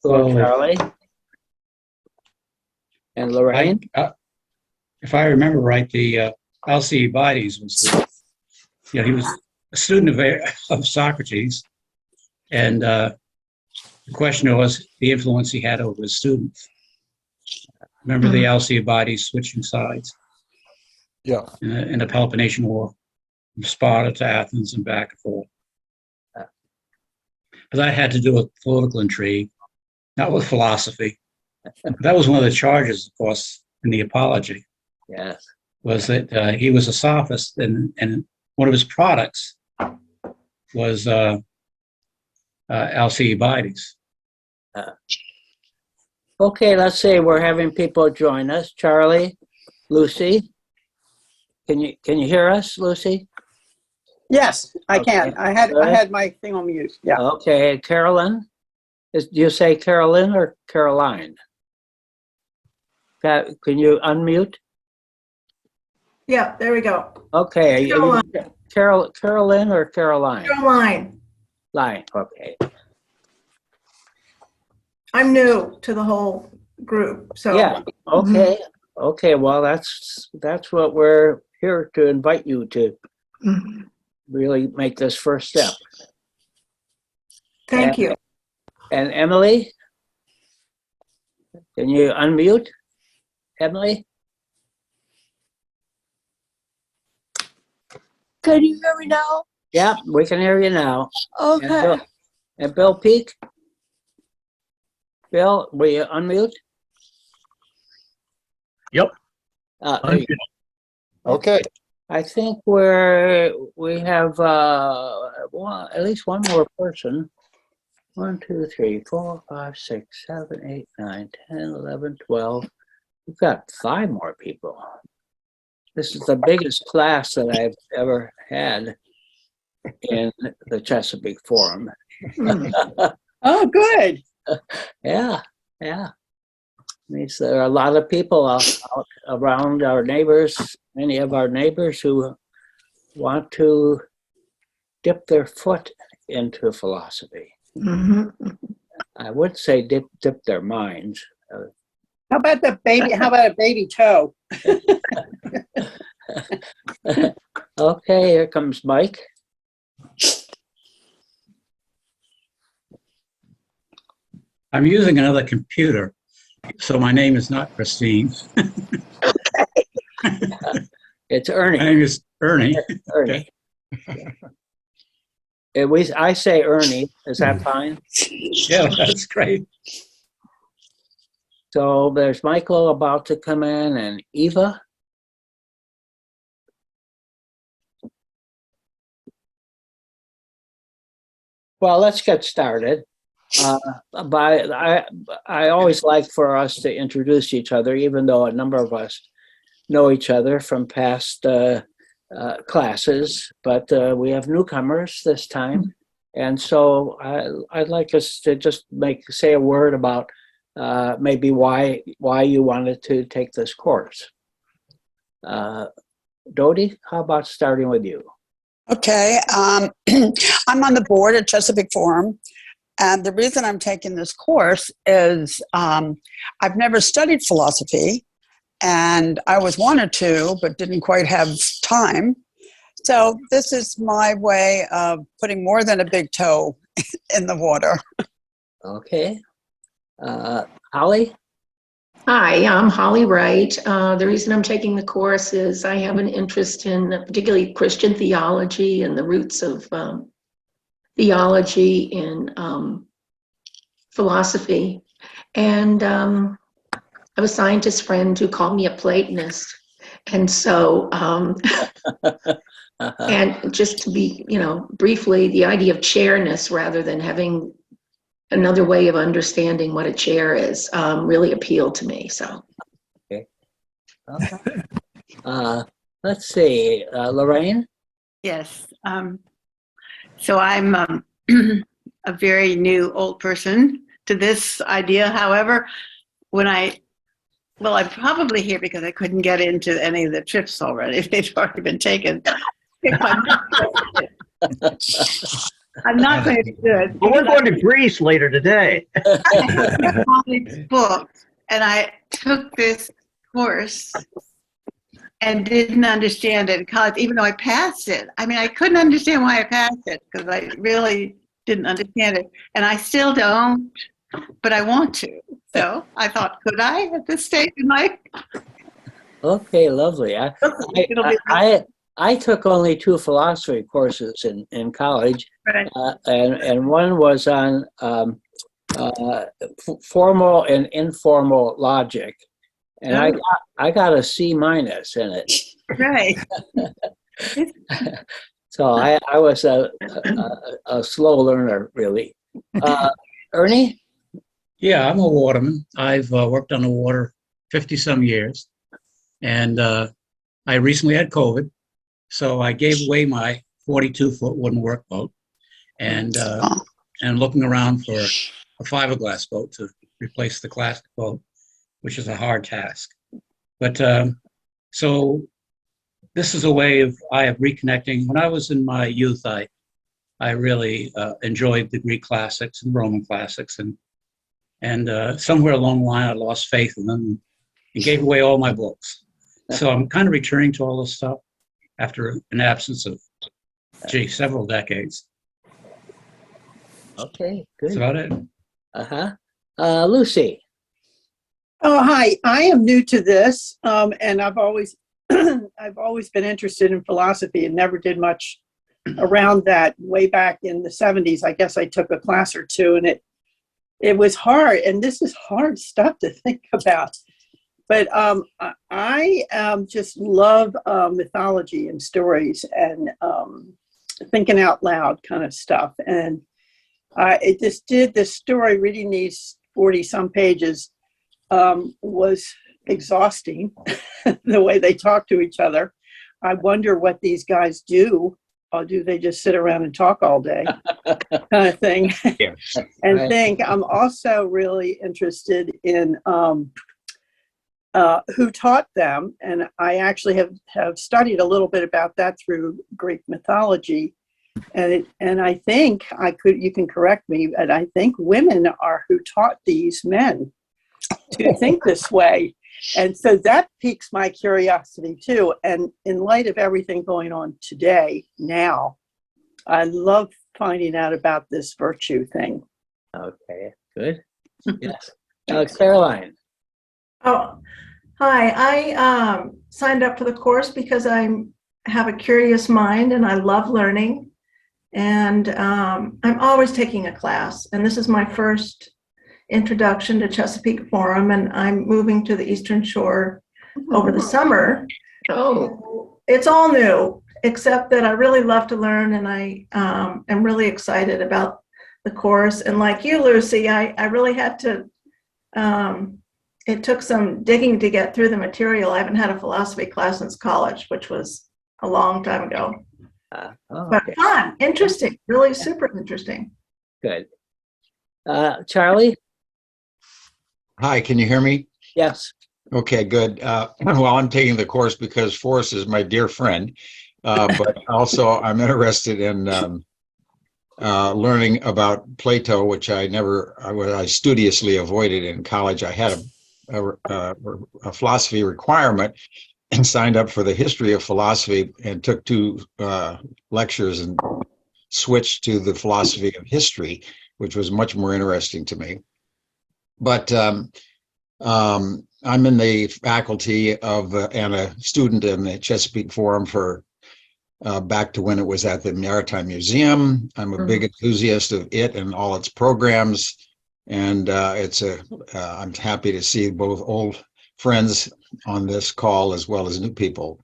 Well, Charlie and Lorraine. if I remember right, the Alcibiades was he was a student of Socrates, and the question was the influence he had over his students. Remember the Alcibiades switching sides? Yeah. In the Peloponnesian War, from Sparta to Athens and back and forth. But that had to do with political intrigue, not with philosophy. That was one of the charges, of course, in the Apology. Yes. Was that he was a sophist, and one of his products was Alcibiades. Okay, let's say we're having people join us. Charlie, Lucy, can you hear us, Lucy? Yes, I Okay. can. I had my thing on mute. Yeah. Okay, Carolyn, do you say Carolyn or Caroline? Can you unmute? Yeah, there we go. Okay, Carolyn or Caroline? Caroline, Line. Okay. I'm new to the whole group, so. Yeah. Okay. Okay. Well, that's what we're here to invite you to Mhm. really make this first step. Thank you. And Emily, can you unmute? Emily? Can you hear me now? Yeah, we can hear you now. Okay. And Bill Peak? Bill, will you unmute? Yep. Okay. I think we have at least one more person. 1, 2, 3, 4, 5, 6, 7, 8, 9, 10, 11, 12. We've got 5 more people. This is the biggest class that I've ever had in the Chesapeake Forum. Oh, good. Yeah. Means there are a lot of people out around our neighbors, many of our neighbors who want to dip their foot into philosophy. Mhm. I would say dip their minds. How about a baby toe? Okay, here comes Mike. I'm using another computer, so my name is not Christine. It's My Ernie. name is Ernie. Ernie. I say Ernie. Is that fine? Yeah, that's great. So there's Michael about to come in, and Eva. Well, let's get started. I always like for us to introduce each other, even though a number of us know each other from past classes, but we have newcomers this time. And so I'd like us to just say a word about maybe why you wanted to take this course. Dodie, how about starting with you? Okay, I'm on the board at Chesapeake Forum, and the reason I'm taking this course is I've never studied philosophy, and I always wanted to, but didn't quite have time. So this is my way of putting more than a big toe in the water. Okay. Holly? Hi, I'm Holly Wright. The reason I'm taking the course is I have an interest in particularly Christian theology and the roots of theology in philosophy. And I have a scientist friend who called me a Platonist. And so, and just to be, briefly, the idea of chairness rather than having another way of understanding what a chair is really appealed to me. So, Okay. Let's see, Lorraine. Yes. So I'm a very new old person to this idea. However, I'm probably here because I couldn't get into any of the trips already. They've already been taken. I'm not going to be good. But we're going to Greece later today. College book, and I took this course and didn't understand it in college, even though I passed it. I mean, I couldn't understand why I passed it because I really didn't understand it, and I still don't, but I want to. So I thought, could I at this stage in life? Okay, lovely. It'll be I took only 2 philosophy courses in college, right. and one was on formal and informal logic, and I got a C- in it. Right. So I was a slow learner, really. Ernie? Yeah, I'm a waterman. I've worked on the water 50 some years. And I recently had COVID. So I gave away my 42-foot wooden workboat and looking around for a fiberglass boat to replace the classic boat, which is a hard task. But so this is a way of reconnecting. When I was in my youth, I really enjoyed the Greek classics and Roman classics, and somewhere along the line I lost faith in them and gave away all my books. So I'm kind of returning to all this stuff after an absence of several decades. Okay, That's good. about it. Lucy? Oh, hi. I am new to this, and I've always I've always been interested in philosophy and never did much around that. Way back in the 70s, I guess I took a class or two, and it was hard. And this is hard stuff to think about. But I just love mythology and stories and thinking out loud kind of stuff. And it just did this story, reading these 40-some pages was exhausting, the way they talk to each other. I wonder what these guys do. Or do they just sit around and talk all day kind of thing? Yeah. And Right. think I'm also really interested in who taught them. And I actually have studied a little bit about that through Greek mythology. And I think you can correct me, but I think women are who taught these men to think this way. And so that piques my curiosity too. And in light of everything going on today, now, I love finding out about this virtue thing. Okay, good. Yes. Caroline? Oh, hi. I signed up for the course because I have a curious mind and I love learning. And I'm always taking a class. And this is my first introduction to Chesapeake Forum, and I'm moving to the Eastern Shore over the summer. Oh, It's all new, except that I really love to learn, and I am really excited about the course. And like you, Lucy, I really had to, it took some digging to get through the material. I haven't had a philosophy class since college, which was a long time ago. But Okay, fun, interesting, really super interesting. good. Charlie? Hi, can you hear me? Yes. Okay, good. Well, I'm taking the course because Forrest is my dear friend, but also I'm interested in learning about Plato, which I studiously avoided in college. I had a philosophy requirement and signed up for the history of philosophy and took 2 lectures and switched to the philosophy of history, which was much more interesting to me. But I'm in the faculty of and a student in the Chesapeake Forum for back to when it was at the Maritime Museum. I'm a big enthusiast of it and all its programs, and I'm happy to see both old friends on this call as well as new people.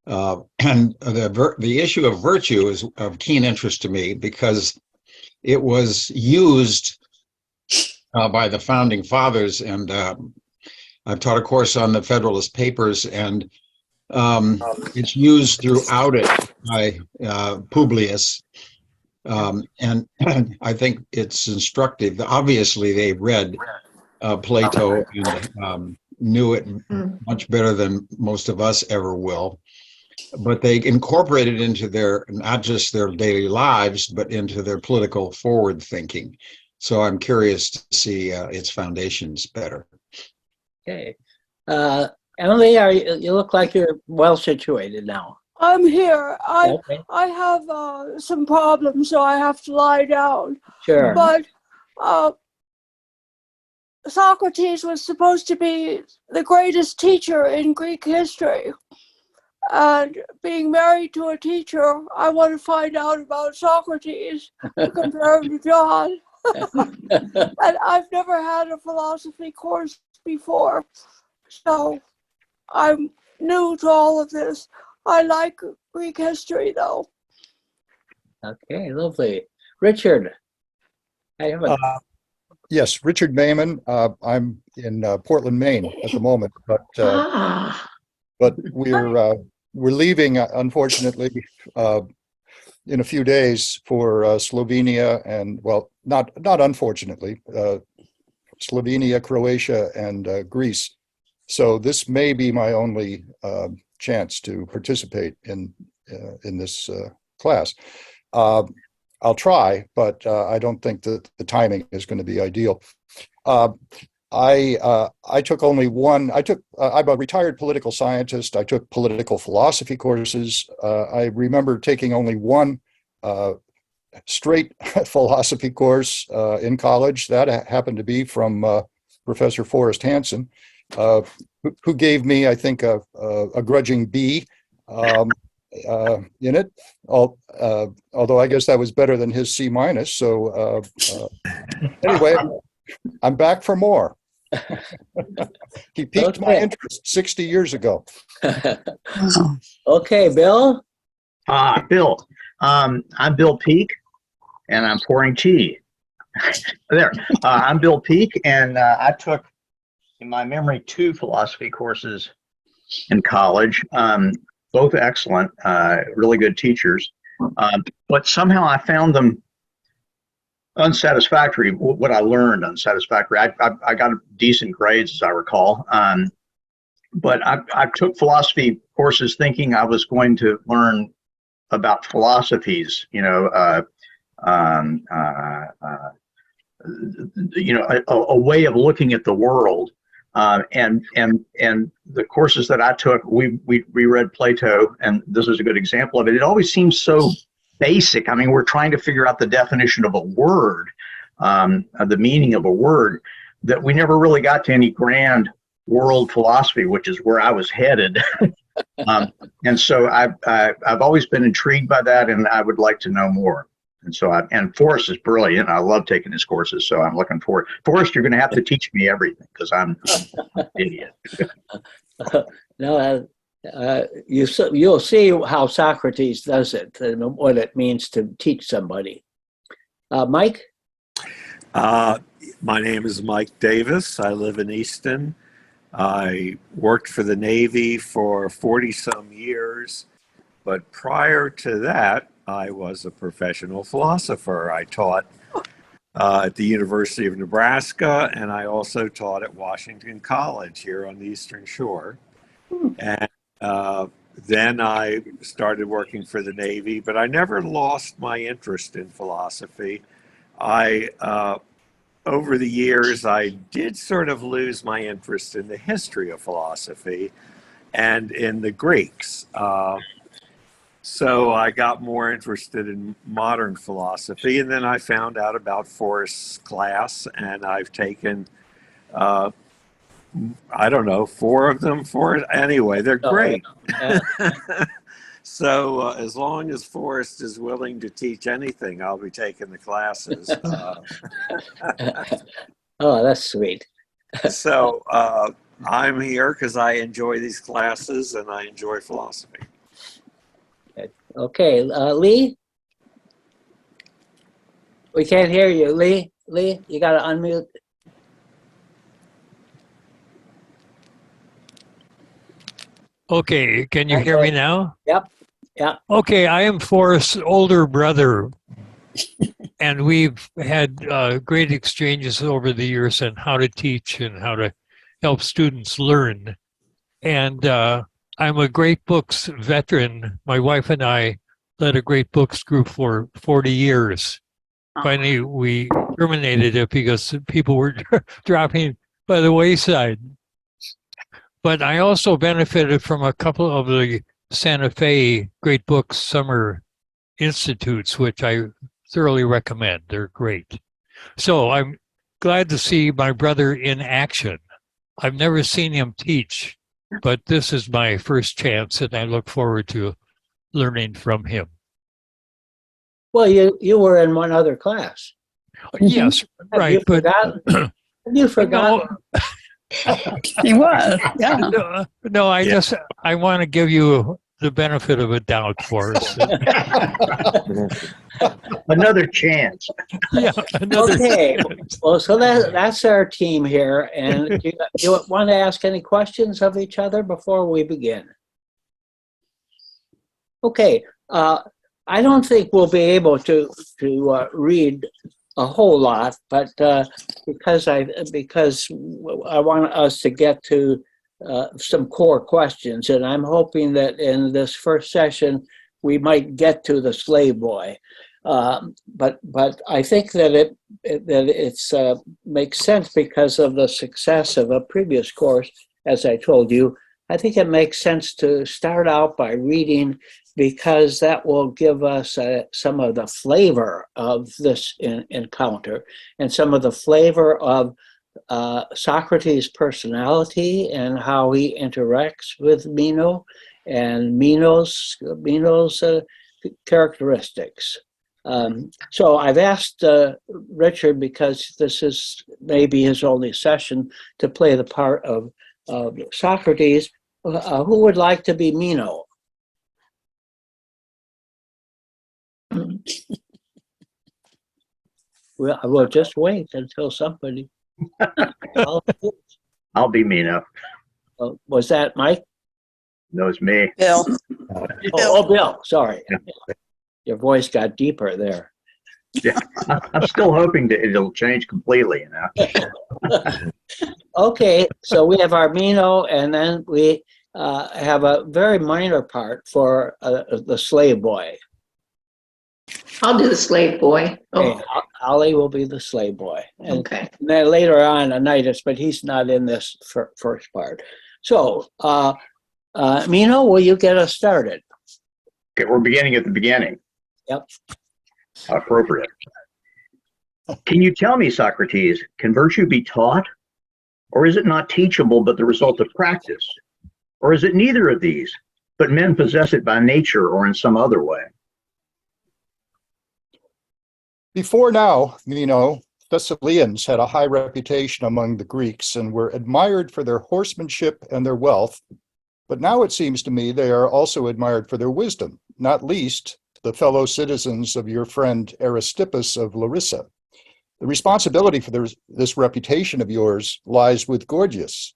And the issue of virtue is of keen interest to me because it was used by the founding fathers, and I've taught a course on the Federalist Papers, and it's used throughout it by Publius, and I think it's instructive. Obviously, they read Plato and knew it much better than most of us ever will. but they incorporate it into their, not just their daily lives, but into their political forward thinking. So I'm curious to see its foundations better. Okay. Emily, you look like you're well situated now. I'm here. Okay, I have some problems, so I have to lie down. sure. But Socrates was supposed to be the greatest teacher in Greek history. And being married to a teacher, I want to find out about Socrates to compare him to John. And I've never had a philosophy course before, so I'm new to all of this. I like Greek history, though. Okay, lovely. Richard, I have a Yes, Richard Mayman. I'm in Portland, Maine at the moment, but we're leaving, unfortunately, in a few days for Slovenia and, well, not unfortunately, Slovenia, Croatia, and Greece. So this may be my only chance to participate in this class. I'll try, but I don't think that the timing is going to be ideal. I took only one. I'm a retired political scientist. I took political philosophy courses. I remember taking only one straight philosophy course in college. That happened to be from Professor Forrest Hansen, who gave me, I think, a grudging B in it. Although I guess that was better than his C minus. So anyway, I'm back for more. He piqued my interest 60 years ago. Okay, Bill. Bill. I'm Bill Peak, and I'm pouring tea. There. I'm Bill Peak, and I took, in my memory, 2 philosophy courses in college. Both excellent, really good teachers. But somehow I found them unsatisfactory. What I learned unsatisfactory. I got decent grades, as I recall. But I took philosophy courses thinking I was going to learn about philosophies, a way of looking at the world. And the courses that I took, we read Plato, and this is a good example of it. It always seems so basic. I mean, we're trying to figure out the definition of a word, the meaning of a word, that we never really got to any grand world philosophy, which is where I was headed. And so I've always been intrigued by that, and I would like to know more. And so and Forrest is brilliant. I love taking his courses, so I'm looking forward. Forrest, you're going to have to teach me everything because I'm an idiot. No, you'll see how Socrates does it and what it means to teach somebody. Mike? My name is Mike Davis. I live in Easton. I worked for the Navy for 40-some years, but prior to that, I was a professional philosopher. I taught at the University of Nebraska, and I also taught at Washington College here on the Eastern Shore. And then I started working for the Navy, but I never lost my interest in philosophy. Over the years, I did sort of lose my interest in the history of philosophy and in the Greeks. So I got more interested in modern philosophy, and then I found out about Forrest's class, and I've taken, I don't know, 4 of them. Anyway, they're great. So as long as Forrest is willing to teach anything, I'll be taking the classes. Oh, that's sweet. So I'm here because I enjoy these classes and I enjoy philosophy. Okay, Lee? We can't hear you. Lee, you got to unmute. Okay, can you hear me now? Yep. Yeah. Okay, I am Forrest's older brother, and we've had great exchanges over the years on how to teach and how to help students learn. And I'm a Great Books veteran. My wife and I led a Great Books group for 40 years. Finally, we terminated it because people were dropping by the wayside. But I also benefited from a couple of the Santa Fe Great Books Summer Institutes, which I thoroughly recommend. They're great. So I'm glad to see my brother in action. I've never seen him teach, but this is my first chance, and I look forward to learning from him. Well, you were in one other class. Yes, Have right. you But forgotten? Have you forgotten? He was, yeah. no, I Yeah. just I want to give you the benefit of a doubt for us. Another chance. Yeah, another. Okay. Well, so that's our team here. And do you want to ask any questions of each other before we begin? Okay. I don't think we'll be able to read a whole lot, but because I want us to get to some core questions, and I'm hoping that in this first session we might get to the slave boy. But I think that it's makes sense because of the success of a previous course, as I told you. I think it makes sense to start out by reading, because that will give us some of the flavor of this encounter and some of the flavor of Socrates' personality and how he interacts with Meno and Meno's characteristics. So I've asked Richard, because this is maybe his only session, to play the part of Socrates. Who would like to be Meno? Well, I will just wait until somebody. I'll be Meno. Was that Mike? No, it's me. Bill. Oh, Bill. Sorry. Your voice got deeper there. Yeah, I'm still hoping that it'll change completely, you know. Okay, so we have our Meno, and then we have a very minor part for the slave boy. I'll do the slave boy. Okay, Oh, Ollie will be the slave boy. And okay. then later on, Anitis, but he's not in this first part. So, Meno, will you get us started? Okay, we're beginning at the beginning. Yep. Appropriate. Can you tell me, Socrates, can virtue be taught? Or is it not teachable but the result of practice? Or is it neither of these, but men possess it by nature or in some other way? Before now, Thessalians had a high reputation among the Greeks and were admired for their horsemanship and their wealth. But now it seems to me they are also admired for their wisdom, not least the fellow citizens of your friend Aristippus of Larissa. The responsibility for this reputation of yours lies with Gorgias.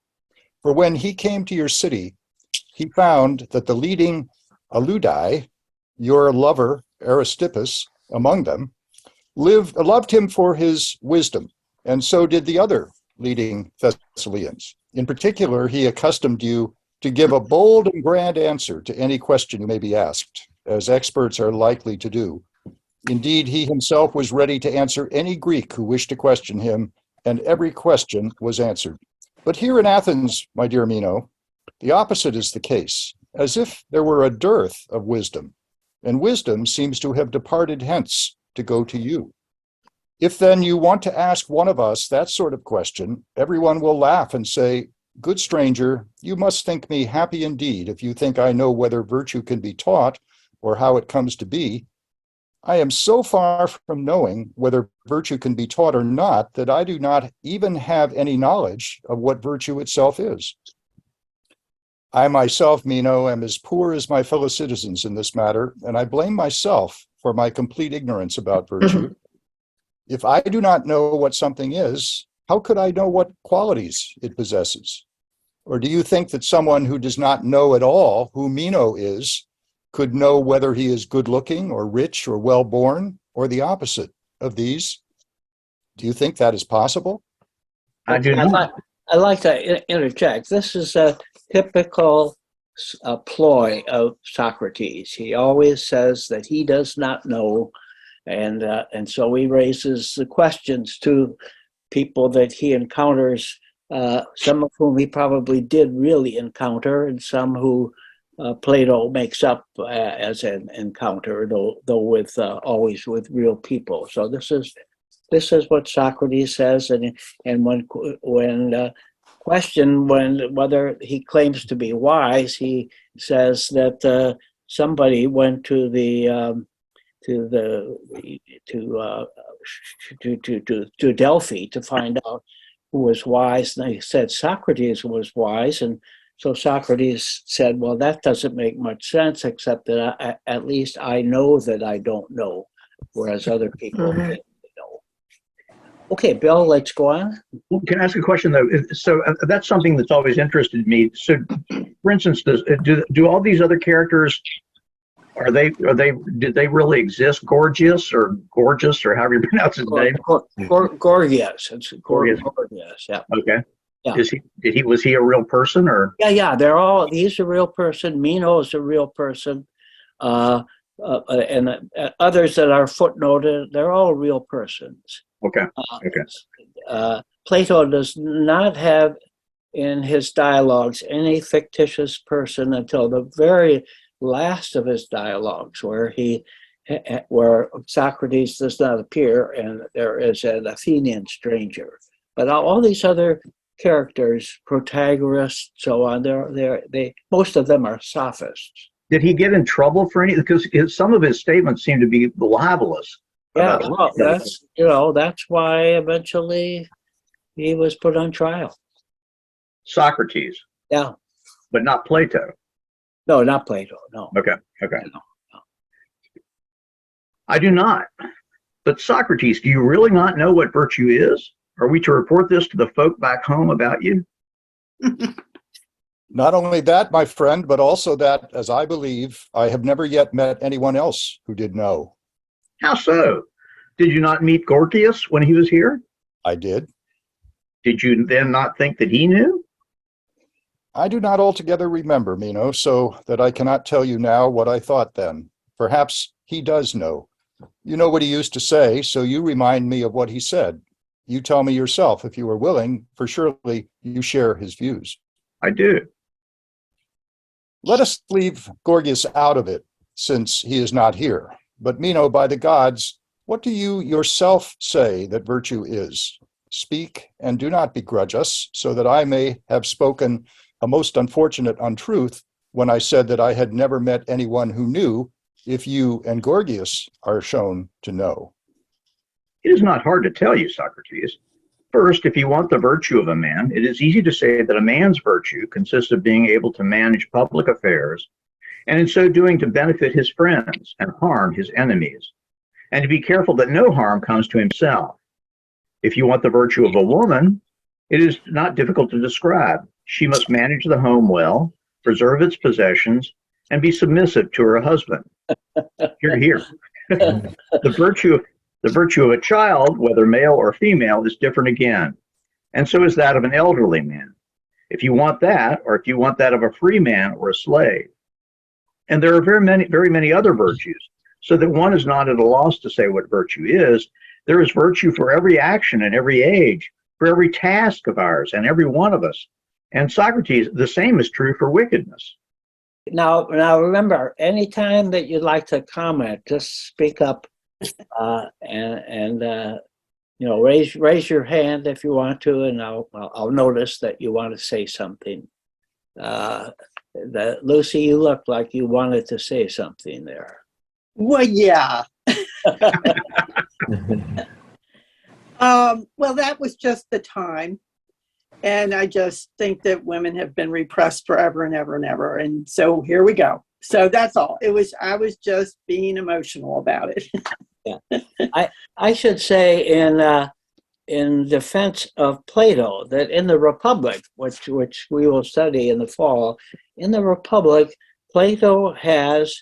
For when he came to your city, he found that the leading Aludi, your lover Aristippus among them, loved him for his wisdom, and so did the other leading Thessalians. In particular, he accustomed you to give a bold and grand answer to any question you may be asked, as experts are likely to do. Indeed, he himself was ready to answer any Greek who wished to question him, and every question was answered. But here in Athens, my dear Meno, the opposite is the case, as if there were a dearth of wisdom, and wisdom seems to have departed hence to go to you. If then you want to ask one of us that sort of question, everyone will laugh and say, "Good stranger, you must think me happy indeed if you think I know whether virtue can be taught or how it comes to be. I am so far from knowing whether virtue can be taught or not that I do not even have any knowledge of what virtue itself is. I myself, Meno, am as poor as my fellow citizens in this matter, and I blame myself for my complete ignorance about virtue. If I do not know what something is, how could I know what qualities it possesses? Or do you think that someone who does not know at all who Meno is could know whether he is good-looking or rich or well-born, or the opposite of these? Do you think that is possible? I do not. I'd like to interject. This is a typical ploy of Socrates. He always says that he does not know, and so he raises the questions to people that he encounters, some of whom he probably did really encounter, and some who Plato makes up as an encounter, though with always with real people. So this is what Socrates says, and when questioned whether he claims to be wise, he says that somebody went to Delphi to find out who was wise, and they said Socrates was wise, and so Socrates said, well, that doesn't make much sense, except that at least I know that I don't know, whereas other people Mhm. think they know. Okay, Bill, let's go on. Well, can I ask a question though? So that's something that's always interested me. So, for instance, do all these other characters, did they really exist? Gorgias or however you pronounce his name? Gorgias. It's Gorgias. Gorgias, yeah. Okay. Yeah. Was he a real person or? Yeah, he's a real person. Meno is a real person. And others that are footnoted, they're all real persons. Okay. Okay. Plato does not have in his dialogues any fictitious person until the very last of his dialogues, where Socrates does not appear and there is an Athenian stranger. But all these other characters, Protagoras, so on, they most of them are sophists. Did he get in trouble for any? Because some of his statements seem to be libelous. Yeah, well, that's why eventually he was put on trial. Socrates. Yeah. But not Plato. No, not Plato. No. Okay. Okay. No. I do not. But Socrates, do you really not know what virtue is? Are we to report this to the folk back home about you? Not only that, my friend, but also that, as I believe, I have never yet met anyone else who did know. How so? Did you not meet Gorgias when he was here? I did. Did you then not think that he knew? I do not altogether remember, Meno, so that I cannot tell you now what I thought then. Perhaps he does know. You know what he used to say, so you remind me of what he said. You tell me yourself if you are willing, for surely you share his views. I do. Let us leave Gorgias out of it, since he is not here. But Meno, by the gods, what do you yourself say that virtue is? Speak, and do not begrudge us, so that I may have spoken a most unfortunate untruth when I said that I had never met anyone who knew, if you and Gorgias are shown to know. It is not hard to tell you, Socrates. First, if you want the virtue of a man, it is easy to say that a man's virtue consists of being able to manage public affairs, and in so doing to benefit his friends and harm his enemies, and to be careful that no harm comes to himself. If you want the virtue of a woman, it is not difficult to describe. She must manage the home well, preserve its possessions, and be submissive to her husband. Here. The virtue of a child, whether male or female, is different again, and so is that of an elderly man. If you want that, or if you want that of a free man or a slave. And there are very many other virtues, so that one is not at a loss to say what virtue is. There is virtue for every action and every age, for every task of ours and every one of us. And Socrates, the same is true for wickedness. Now remember, anytime that you'd like to comment, just speak up and raise your hand if you want to, and I'll notice that you want to say something. Lucy, you look like you wanted to say something there. Well, yeah. Well, that was just the time. And I just think that women have been repressed forever and ever and ever. And so here we go. So that's all. I was just being emotional about it. Yeah. I should say in defense of Plato that in the Republic, which we will study in the fall, in the Republic, Plato has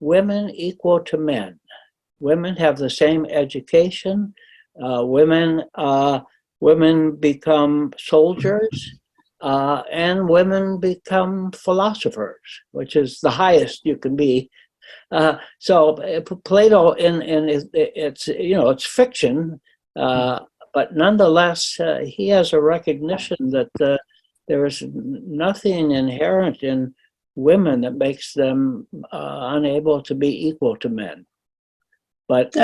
women equal to men. Women have the same education. Women become soldiers. and women become philosophers, which is the highest you can be. So Plato, it's it's fiction, but nonetheless, he has a recognition that there is nothing inherent in women that makes them unable to be equal to men. But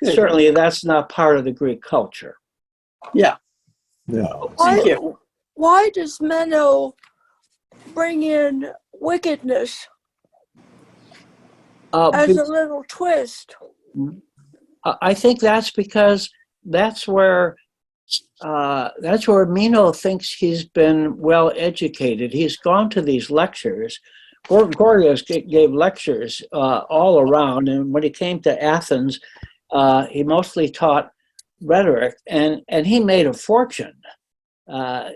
certainly that's not part of the Greek culture. Yeah. No. Thank you. Why does Meno bring in wickedness as a little twist? I think that's because that's where Meno thinks he's been well educated. He's gone to these lectures. Gorgias gave lectures all around, and when he came to Athens, he mostly taught rhetoric, and he made a fortune.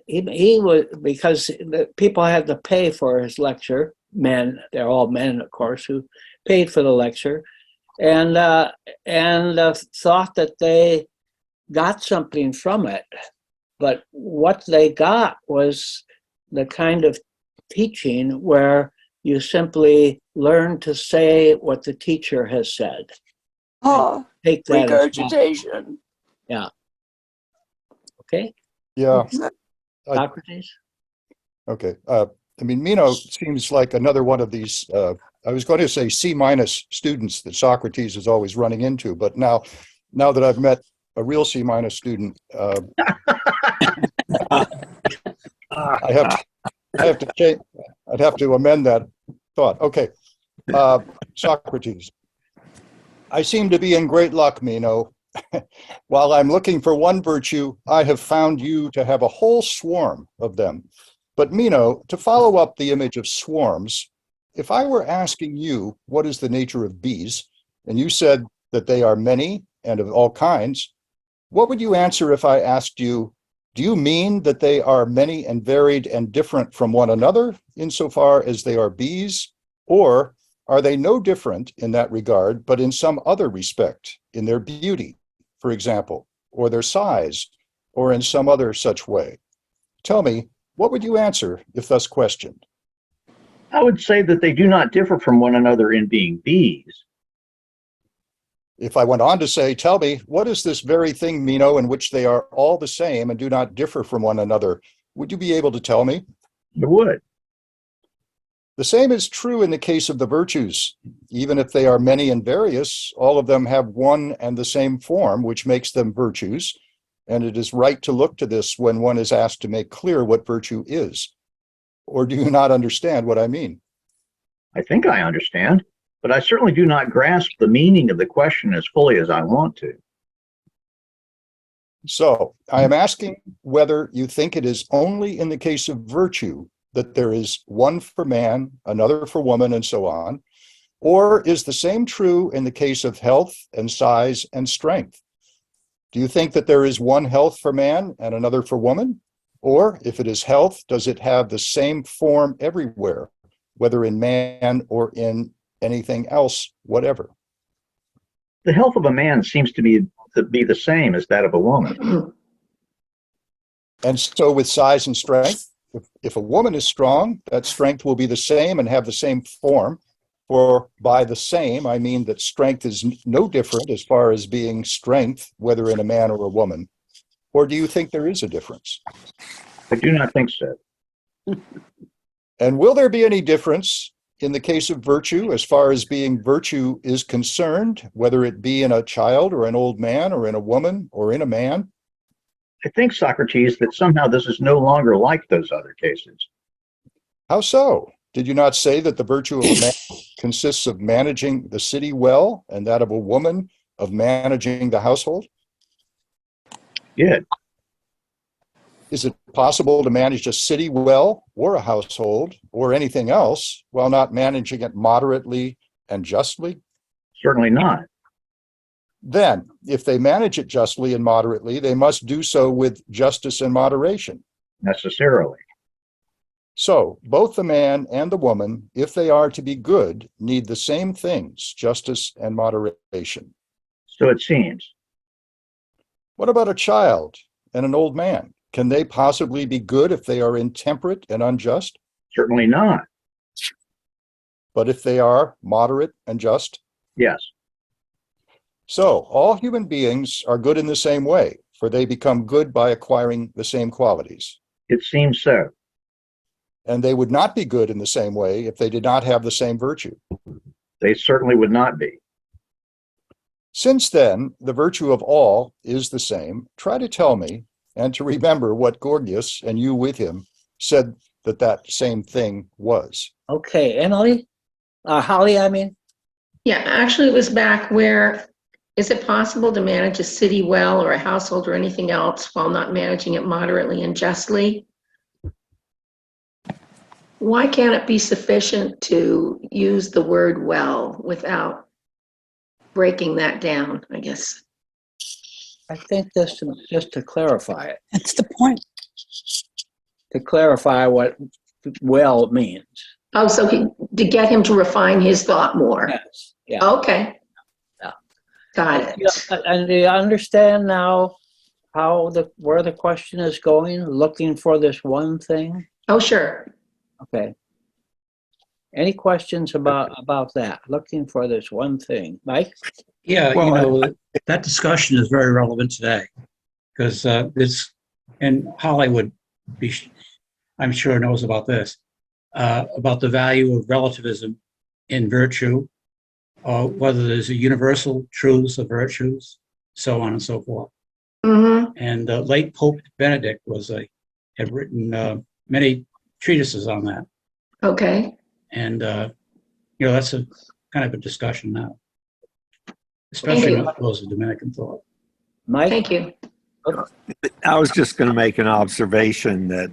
He was, because the people had to pay for his lecture. Men, they're all men, of course, who paid for the lecture, and thought that they got something from it. But what they got was the kind of teaching where you simply learn to say what the teacher has said. Take that Regurgitation. Yeah. Okay. Yeah. Socrates. Okay. I mean, Meno seems like another one of these, I was going to say C- students that Socrates is always running into, but now that I've met a real C- student, I'd have to amend that thought. Okay. Socrates. I seem to be in great luck, Meno. While I'm looking for one virtue, I have found you to have a whole swarm of them. But Meno, to follow up the image of swarms, if I were asking you what is the nature of bees, and you said that they are many and of all kinds, what would you answer if I asked you, do you mean that they are many and varied and different from one another insofar as they are bees? Or are they no different in that regard, but in some other respect, in their beauty, for example, or their size, or in some other such way? Tell me, what would you answer if thus questioned? I would say that they do not differ from one another in being bees. If I went on to say, tell me, what is this very thing, Meno, in which they are all the same and do not differ from one another? Would you be able to tell me? I would. The same is true in the case of the virtues. Even if they are many and various, all of them have one and the same form, which makes them virtues. And it is right to look to this when one is asked to make clear what virtue is. Or do you not understand what I mean? I think I understand, but I certainly do not grasp the meaning of the question as fully as I want to. So I am asking whether you think it is only in the case of virtue that there is one for man, another for woman, and so on, or is the same true in the case of health and size and strength? Do you think that there is one health for man and another for woman? Or if it is health, does it have the same form everywhere, whether in man or in anything else, whatever? The health of a man seems to be the same as that of a woman. And so with size and strength, if a woman is strong, that strength will be the same and have the same form. For by the same, I mean that strength is no different as far as being strength, whether in a man or a woman. Or do you think there is a difference? I do not think so. And will there be any difference in the case of virtue as far as being virtue is concerned, whether it be in a child or an old man or in a woman or in a man? I think, Socrates, that somehow this is no longer like those other cases. How so? Did you not say that the virtue of a man consists of managing the city well, and that of a woman of managing the household? Yeah. Is it possible to manage a city well, or a household, or anything else, while not managing it moderately and justly? Certainly not. Then, if they manage it justly and moderately, they must do so with justice and moderation. Necessarily. So, both the man and the woman, if they are to be good, need the same things, justice and moderation. So it seems. What about a child and an old man? Can they possibly be good if they are intemperate and unjust? Certainly not. But if they are moderate and just? Yes. So all human beings are good in the same way, for they become good by acquiring the same qualities. It seems so. And they would not be good in the same way if they did not have the same virtue. They certainly would not be. Since then, the virtue of all is the same, try to tell me and to remember what Gorgias, and you with him, said that that same thing was. Okay, Emily? Holly, I mean? Yeah, actually, it was back where, is it possible to manage a city well or a household or anything else while not managing it moderately and justly? Why can't it be sufficient to use the word well without breaking that down, I guess? I think just to clarify it, That's the point. to clarify what well means. Oh, so to get him to refine his thought more. Yes, yeah. Okay. Yeah. Got Yeah, it. and do you understand now where the question is going? Looking for this one thing? Oh, sure. Okay. Any questions about that? Looking for this one thing, Mike? Yeah, Well, you know, that discussion is very relevant today because this, and Hollywood, I'm sure knows about this, about the value of relativism in virtue, whether there's a universal truths of virtues, so on and so forth. Mm-hmm. And late Pope Benedict had written many treatises on that. Okay. And, you know, that's a kind of a discussion now, especially you. when it goes to Dominican thought. Mike? Thank you. I was just going to make an observation that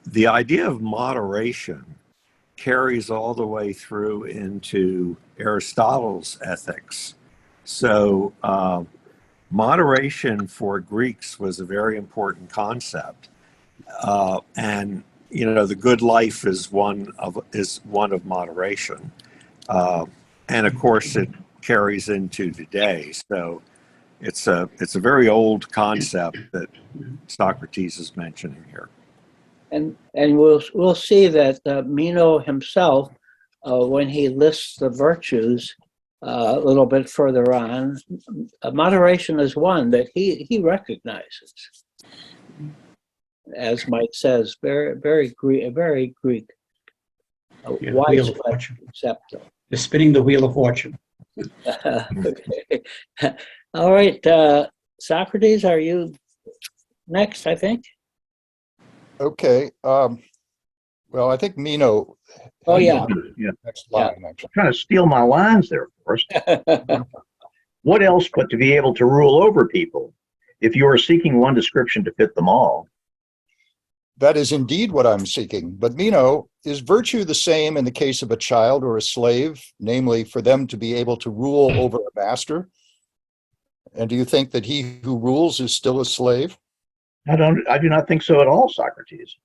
the idea of moderation carries all the way through into Aristotle's ethics. So moderation for Greeks was a very important concept. And you know, the good life is one of moderation, and of course it carries into today. So it's a very old concept that Socrates is mentioning here. And we'll see that Meno himself, when he lists the virtues a little bit further on, moderation is one that he recognizes. As Mike says, very Greek, Yeah, the wheel of widespread fortune. concept. They're spinning the wheel of fortune. Okay. All right, Socrates, are you next? I think. Okay. Well, I think Meno. Oh yeah. Yeah. Next line, actually. Trying to steal my lines there, first. What else but to be able to rule over people? If you are seeking one description to fit them all. That is indeed what I'm seeking. But Meno, is virtue the same in the case of a child or a slave, namely for them to be able to rule over a master? And do you think that he who rules is still a slave? I do not think so at all, Socrates.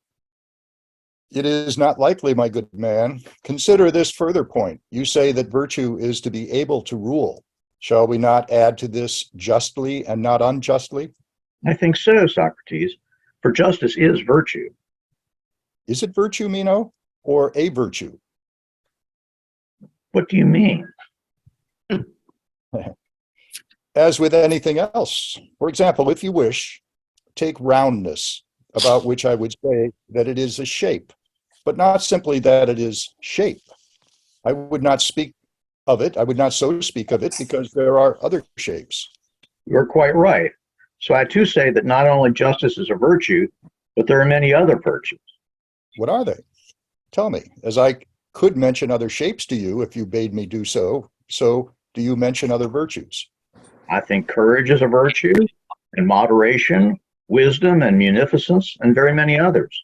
It is not likely, my good man. Consider this further point. You say that virtue is to be able to rule. Shall we not add to this justly and not unjustly? I think so, Socrates. For justice is virtue. Is it virtue, Meno, or a virtue? What do you mean? As with anything else. For example, if you wish, take roundness, about which I would say that it is a shape, but not simply that it is shape. I would not speak of it. I would not so speak of it because there are other shapes. You're quite right. So I too say that not only justice is a virtue, but there are many other virtues. What are they? Tell me, as I could mention other shapes to you if you bade me do so. So do you mention other virtues? I think courage is a virtue, and moderation, wisdom, and munificence, and very many others.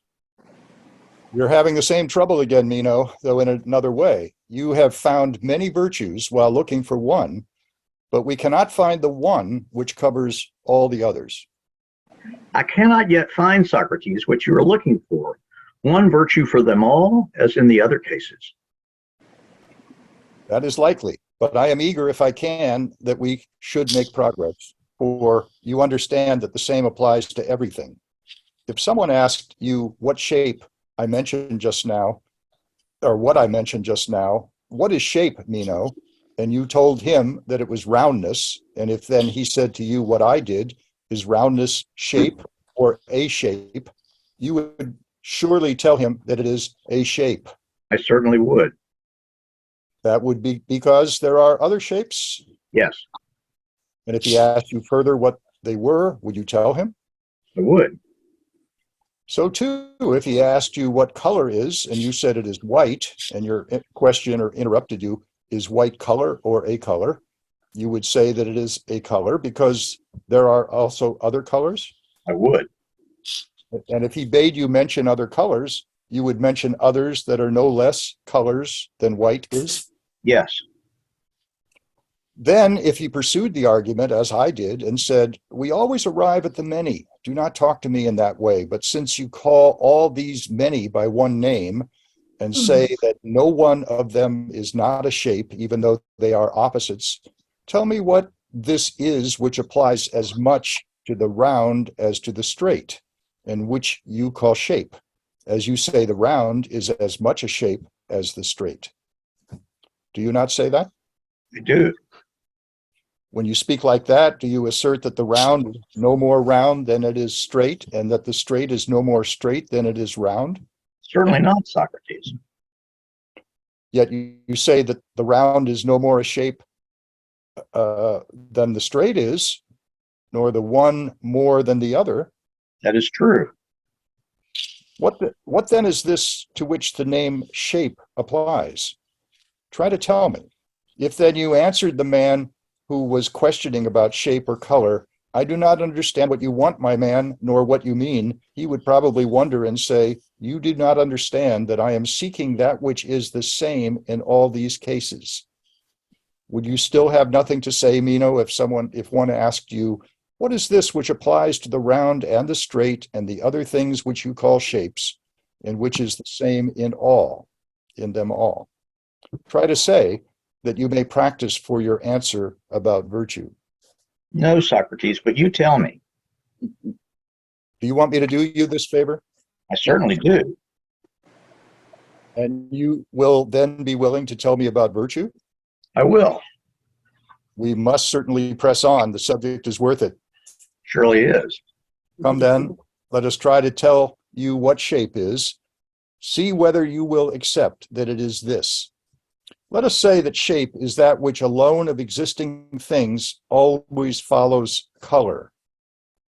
You're having the same trouble again, Meno, though in another way. You have found many virtues while looking for one, but we cannot find the one which covers all the others. I cannot yet find, Socrates, what you are looking for. One virtue for them all, as in the other cases. That is likely, but I am eager, if I can, that we should make progress, for you understand that the same applies to everything. If someone asked you what shape I mentioned just now, or what I mentioned just now, what is shape, Meno? And you told him that it was roundness. And if then he said to you what I did, is roundness shape or a shape, you would surely tell him that it is a shape. I certainly would. That would be because there are other shapes. Yes, And if he asked you further what they were, would you tell him? I would. So too, if he asked you what color is, and you said it is white, and your question or interrupted you, is white color or a color, you would say that it is a color because there are also other colors. I would. And if he bade you mention other colors, you would mention others that are no less colors than white is. Yes. Then, if he pursued the argument, as I did, and said, we always arrive at the many, do not talk to me in that way, but since you call all these many by one name and say that no one of them is not a shape, even though they are opposites, tell me what this is which applies as much to the round as to the straight, and which you call shape, as you say the round is as much a shape as the straight. Do you not say that? I do. When you speak like that, do you assert that the round is no more round than it is straight, and that the straight is no more straight than it is round? Certainly not, Socrates. Yet you say that the round is no more a shape than the straight is, nor the one more than the other. That is true. What then is this to which the name shape applies? Try to tell me. If then you answered the man who was questioning about shape or color, I do not understand what you want, my man, nor what you mean, he would probably wonder and say, you do not understand that I am seeking that which is the same in all these cases. Would you still have nothing to say, Meno, if one asked you, what is this which applies to the round and the straight and the other things which you call shapes, and which is the same in them all? Try to say that you may practice for your answer about virtue. No, Socrates, but you tell me. Do you want me to do you this favor? I certainly do. And you will then be willing to tell me about virtue? I will. We must certainly press on. The subject is worth it. Surely is. Come then, let us try to tell you what shape is. See whether you will accept that it is this. Let us say that shape is that which alone of existing things always follows color.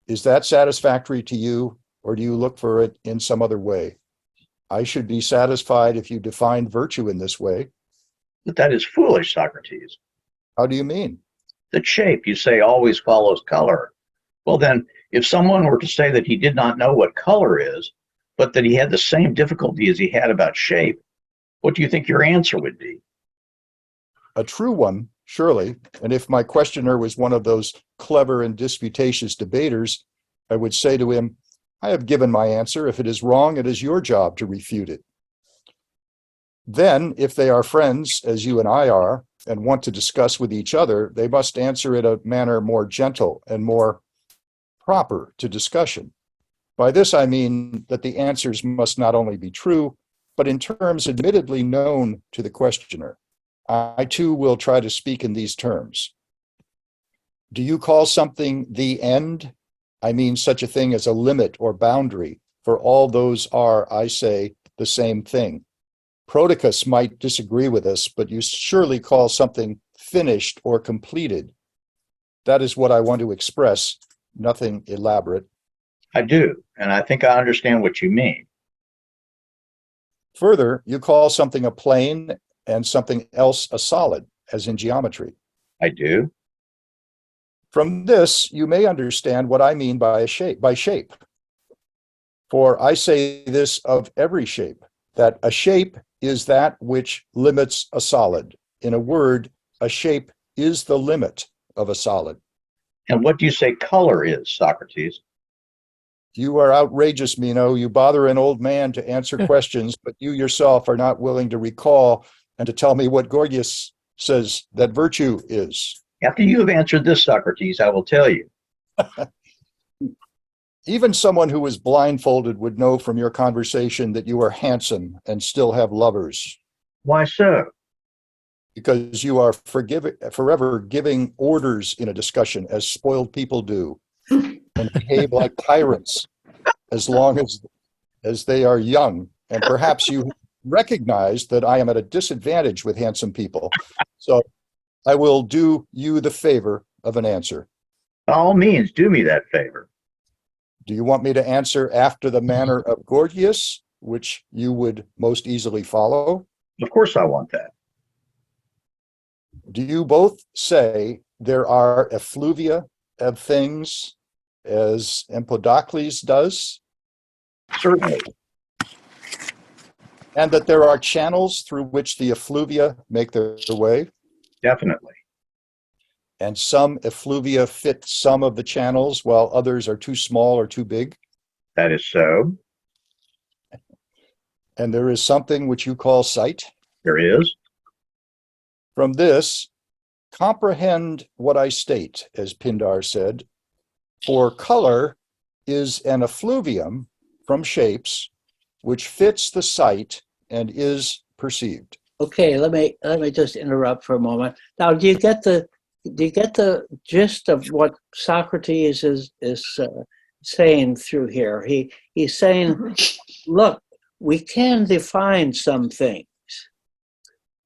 Is that satisfactory to you, or do you look for it in some other way? I should be satisfied if you defined virtue in this way. But that is foolish, Socrates. How do you mean? That shape, you say, always follows color. Well, then, if someone were to say that he did not know what color is, but that he had the same difficulty as he had about shape, what do you think your answer would be? A true one, surely. And if my questioner was one of those clever and disputatious debaters, I would say to him, I have given my answer. If it is wrong, it is your job to refute it. Then, if they are friends, as you and I are, and want to discuss with each other, they must answer in a manner more gentle and more proper to discussion. By this, I mean that the answers must not only be true, but in terms admittedly known to the questioner. I too will try to speak in these terms. Do you call something the end? I mean such a thing as a limit or boundary, for all those are, I say, the same thing. Prodicus might disagree with us, but you surely call something finished or completed. That is what I want to express, nothing elaborate. I do, and I think I understand what you mean. Further, you call something a plane and something else a solid, as in geometry. I do. From this, you may understand what I mean by shape. For I say this of every shape, that a shape is that which limits a solid. In a word, a shape is the limit of a solid. And what do you say color is, Socrates? You are outrageous, Meno. You bother an old man to answer questions, but you yourself are not willing to recall and to tell me what Gorgias says that virtue is. After you have answered this, Socrates, I will tell you. Even someone who was blindfolded would know from your conversation that you are handsome and still have lovers, Why so? because you are forever giving orders in a discussion, as spoiled people do, and behave like tyrants as long as they are young. And perhaps you recognize that I am at a disadvantage with handsome people. So I will do you the favor of an answer. By all means, do me that favor. Do you want me to answer after the manner of Gorgias, which you would most easily follow? Of course I want that. Do you both say there are effluvia of things as Empedocles does? Certainly. And that there are channels through which the effluvia make their way? Definitely. And some effluvia fit some of the channels while others are too small or too big? That is so. And there is something which you call sight? There is. From this, comprehend what I state, as Pindar said, for color is an effluvium from shapes which fits the sight and is perceived. Okay, let me just interrupt for a moment. Now, do you get the gist of what Socrates is saying through here? He's saying, look, we can define some things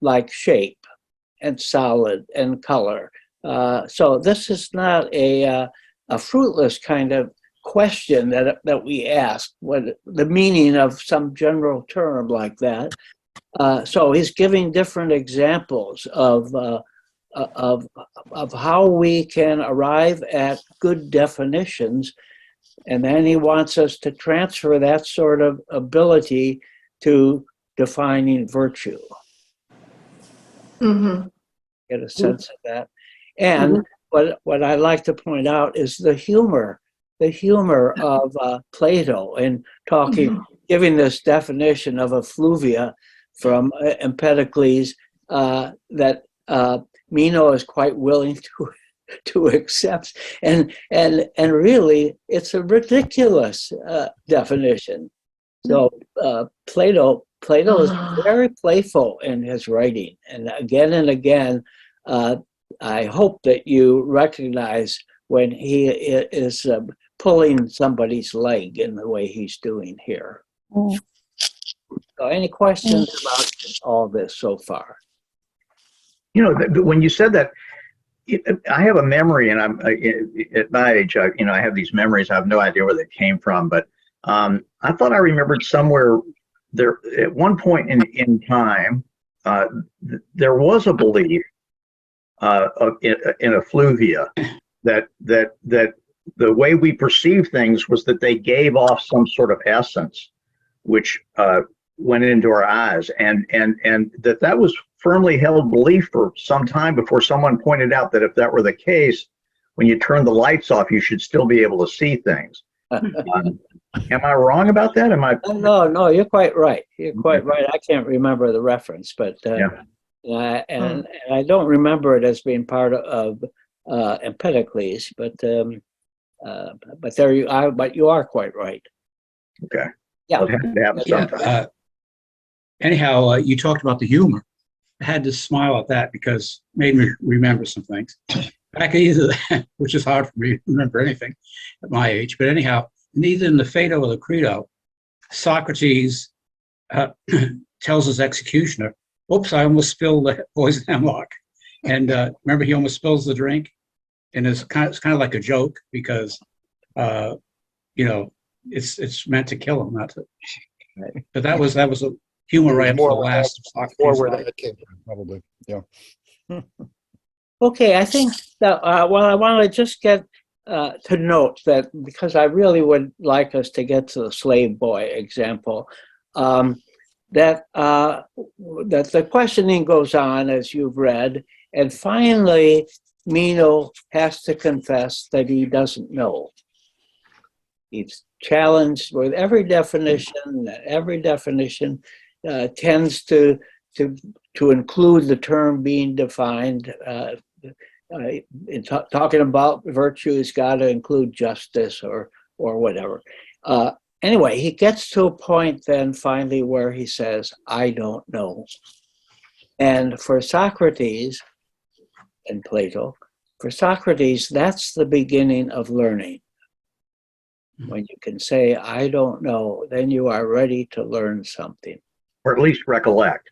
like shape and solid and color. So this is not a fruitless kind of question that we ask, what the meaning of some general term like that. So he's giving different examples of how we can arrive at good definitions, and then he wants us to transfer that sort of ability to defining virtue. Mm-hmm. Get a sense of that. And what I like to point out is the humor of Plato in talking, giving this definition of effluvia from Empedocles that Meno is quite willing to accept, and really it's a ridiculous definition. So Plato is very playful in his writing, and again, I hope that you recognize when he is pulling somebody's leg in the way he's doing here. So any questions about all this so far? You know, when you said that, I have a memory, and I'm at my age, I have these memories. I have no idea where they came from, but I thought I remembered somewhere there at one point in time, there was a belief in effluvia that the way we perceive things was that they gave off some sort of essence, which went into our eyes, and that was firmly held belief for some time before someone pointed out that if that were the case, when you turn the lights off, you should still be able to see things. Am I wrong about that? Am I? No, you're quite right. You're quite right. I can't remember the reference, but and I don't remember it as being part of Empedocles, but there you are. But you are quite right. Okay. Yeah. Well, it had to happen sometime. Anyhow, you talked about the humor. I had to smile at that because it made me remember some things. Back either, which is hard for me to remember anything at my age. But anyhow, neither in the Phaedo or the Credo, Socrates tells his executioner, "Oops, I almost spilled the poison hemlock." And remember, he almost spills the drink, and it's kind of like a joke because it's meant to kill him, not to. Right. But that was a humor right up to the last of Socrates. Or where that came from, probably. Yeah. Okay, I think that, I want to just get to note that, because I really would like us to get to the slave boy example, that the questioning goes on as you've read, and finally Meno has to confess that he doesn't know. He's challenged with every definition. Every definition tends to include the term being defined. In talking about virtue, it's got to include justice or or whatever. Anyway, he gets to a point then finally where he says, I don't know. And for Socrates and Plato, for Socrates, that's the beginning of learning. When you can say, I don't know, then you are ready to learn something. Or at least recollect.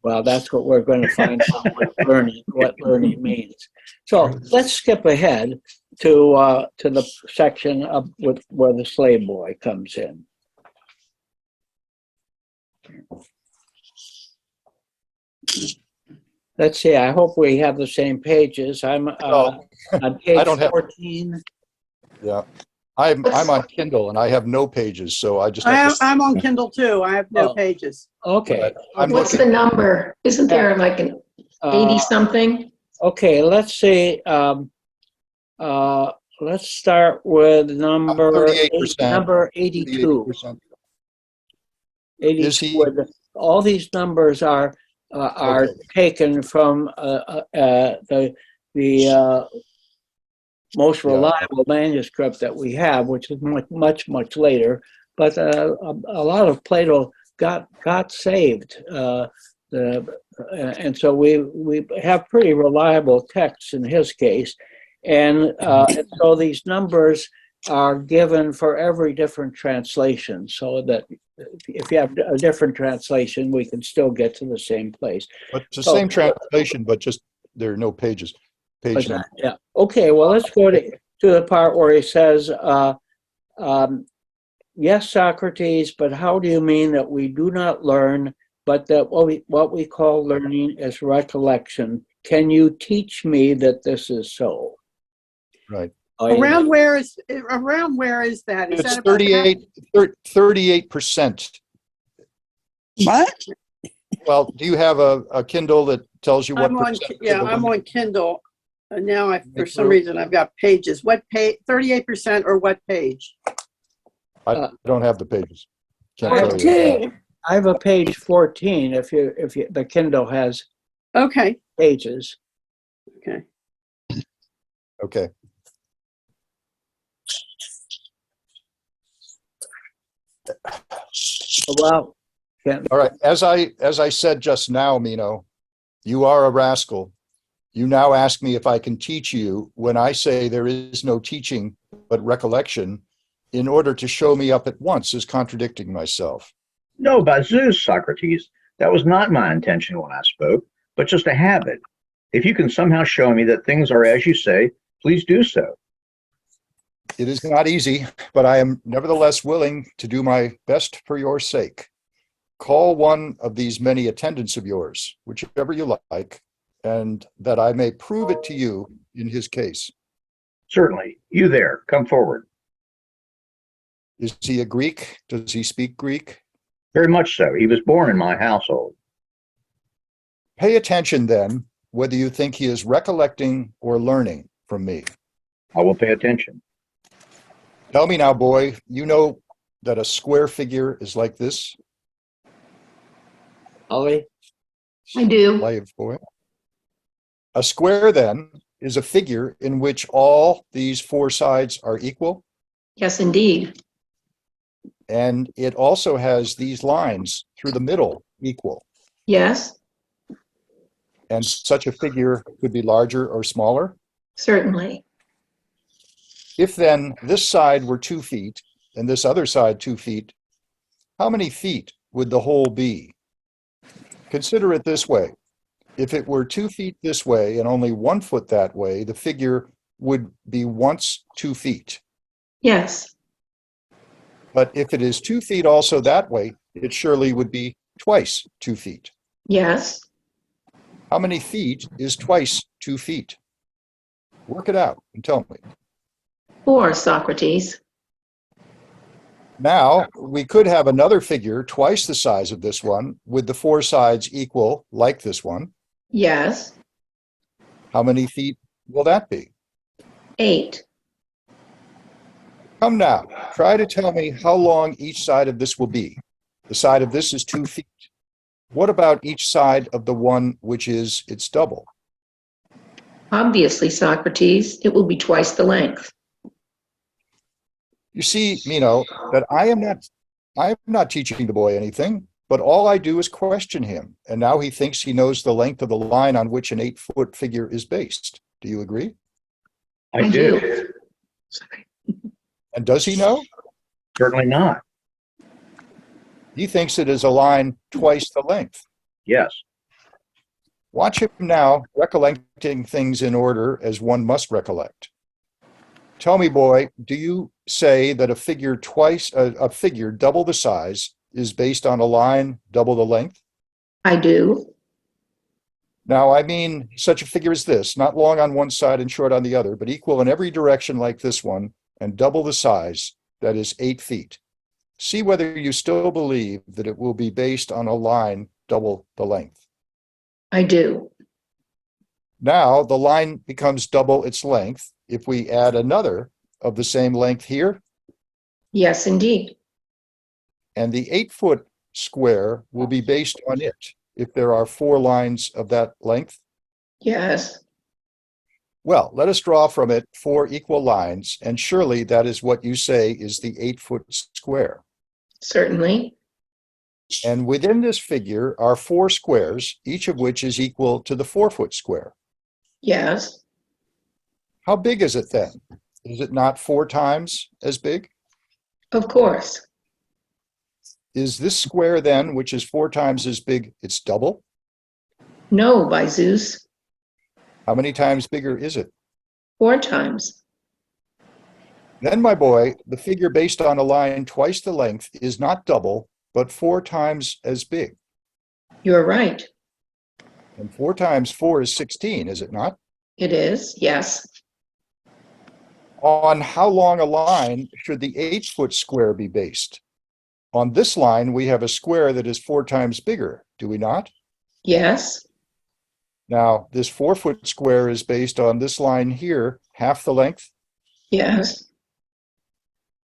Well, that's what we're going to find out what learning means. So let's skip ahead to the section where the slave boy comes in. Let's see. I hope we have the same pages. I'm on page I don't have- 14. Yeah. I'm on Kindle and I have no pages, so I just have to. I'm on Kindle too. I have no Oh. pages. Okay. I'm What's looking. the number? Isn't there like an 80 something? Okay, let's see. Let's start with number 38%. number 82. 38%. 82. Is he- All these numbers are Okay. taken from the most reliable manuscript that we have, which is much later. But a lot of Plato got saved, and so we have pretty reliable texts in his case, and so these numbers are given for every different translation, so that if you have a different translation, we can still get to the same place. But it's the same translation, but just there are no pages. Page number. Yeah. Okay. Well, let's go to the part where he says, "Yes, Socrates, but how do you mean that we do not learn, but that what we call learning is recollection? Can you teach me that this is so?" Right. Around where is that? Is It's that about 38%. What? Well, do you have a Kindle that tells you what I'm on, percent? yeah, I'm on Kindle. And now for some through. reason, I've got pages. What page, 38% or what page? I don't have the pages. Can't tell you. 14. I have a page 14. If the Kindle has Okay, pages. okay. Okay. Well, All right. As I said just now, Meno, you are a rascal. You now ask me if I can teach you when I say there is no teaching but recollection, in order to show me up at once as contradicting myself. No, by Zeus, Socrates. That was not my intention when I spoke, but just a habit. If you can somehow show me that things are as you say, please do so. It is not easy, but I am nevertheless willing to do my best for your sake. Call one of these many attendants of yours, whichever you like, and that I may prove it to you in his case. Certainly. You there, come forward. Is he a Greek? Does he speak Greek? Very much so. He was born in my household. Pay attention then, whether you think he is recollecting or learning from me. I will pay attention. Tell me now, boy, you know that a square figure is like this? Ollie? I do. Slave boy. A square, then, is a figure in which all these four sides are equal, Yes, indeed. and it also has these lines through the middle equal. Yes, And such a figure could be larger or smaller. certainly. If then this side were 2 feet and this other side 2 feet, how many feet would the whole be? Consider it this way. If it were 2 feet this way and only 1 foot that way, the figure would be once 2 feet. Yes, But if it is 2 feet also that way, it surely would be twice 2 feet. yes. How many feet is twice 2 feet? Work it out and tell me. 4, Socrates. Now, we could have another figure twice the size of this one with the four sides equal like this one. Yes. How many feet will that be? 8. Come now, try to tell me how long each side of this will be. The side of this is 2 feet. What about each side of the one which is its double? Obviously, Socrates, it will be twice the length. You see, that I am not teaching the boy anything, but all I do is question him. And now he thinks he knows the length of the line on which an 8-foot figure is based. Do you agree? I do. And does he know? Certainly not. He thinks it is a line twice the length. Yes. Watch him now recollecting things in order as one must recollect. Tell me, boy, do you say that a figure double the size is based on a line double the length? I do. Now, I mean such a figure as this, not long on one side and short on the other, but equal in every direction like this one, and double the size, that is 8 feet. See whether you still believe that it will be based on a line double the length. I do. Now, the line becomes double its length if we add another of the same length here, Yes, indeed. and the 8-foot square will be based on it if there are 4 lines of that length. Yes. Well, let us draw from it 4 equal lines, and surely that is what you say is the 8-foot square. Certainly. And within this figure are 4 squares, each of which is equal to the 4-foot square. Yes. How big is it then? Is it not 4 times as big? Of course. Is this square then, which is 4 times as big, its double? No, by Zeus. How many times bigger is it? 4 times. Then, my boy, the figure based on a line twice the length is not double, but 4 times as big. You're right. And 4 times 4 is 16, is it not? It is. Yes. On how long a line should the 8-foot square be based? On this line, we have a square that is 4 times bigger, do we not? Yes. Now, this 4-foot square is based on this line here, half the length. Yes.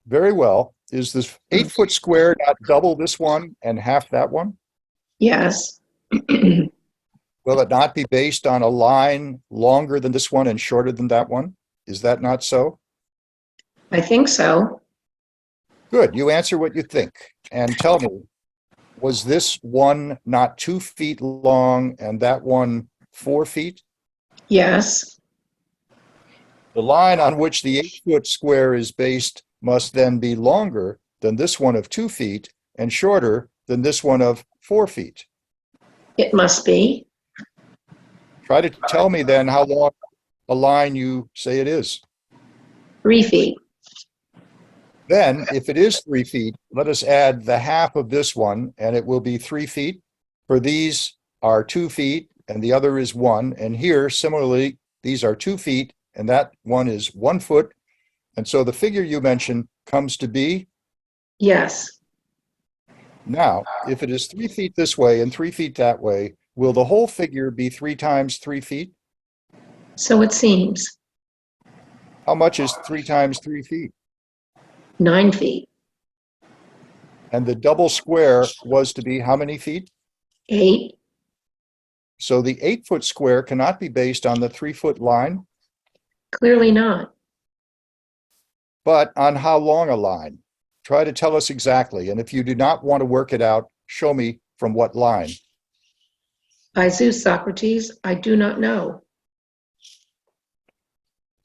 Very well. Is this 8-foot square not double this one and half that one? Yes. Will it not be based on a line longer than this one and shorter than that one? Is that not so? I think so. Good. You answer what you think. And tell me, was this one not 2 feet long and that one 4 feet? Yes. The line on which the 8-foot square is based must then be longer than this one of 2 feet and shorter than this one of 4 feet. It must be. Try to tell me then how long a line you say it is. 3 feet. Then, if it is 3 feet, let us add the half of this one, and it will be 3 feet. For these are 2 feet, and the other is 1. And here, similarly, these are 2 feet, and that one is 1 foot. And so the figure you mentioned comes to be? Yes. Now, if it is 3 feet this way and 3 feet that way, will the whole figure be 3 times 3 feet? So it seems. How much is 3 times 3 feet? 9 feet. And the double square was to be how many feet? 8. So the 8-foot square cannot be based on the 3-foot line, Clearly not. but on how long a line? Try to tell us exactly. And if you do not want to work it out, show me from what line. By Zeus, Socrates, I do not know.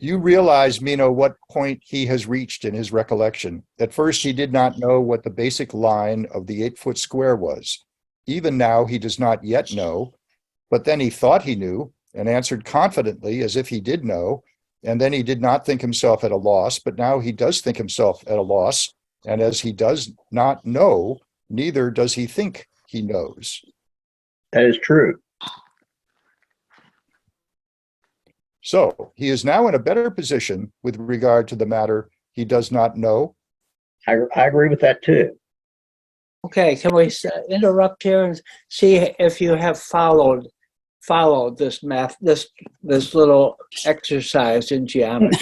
You realize, Meno, what point he has reached in his recollection. At first, he did not know what the basic line of the 8-foot square was. Even now, he does not yet know, but then he thought he knew and answered confidently as if he did know, and then he did not think himself at a loss, but now he does think himself at a loss, and as he does not know, neither does he think he knows. That is true. So he is now in a better position with regard to the matter he does not know. I agree with that too. Okay, can we interrupt here and see if you have followed this math, this little exercise in geometry?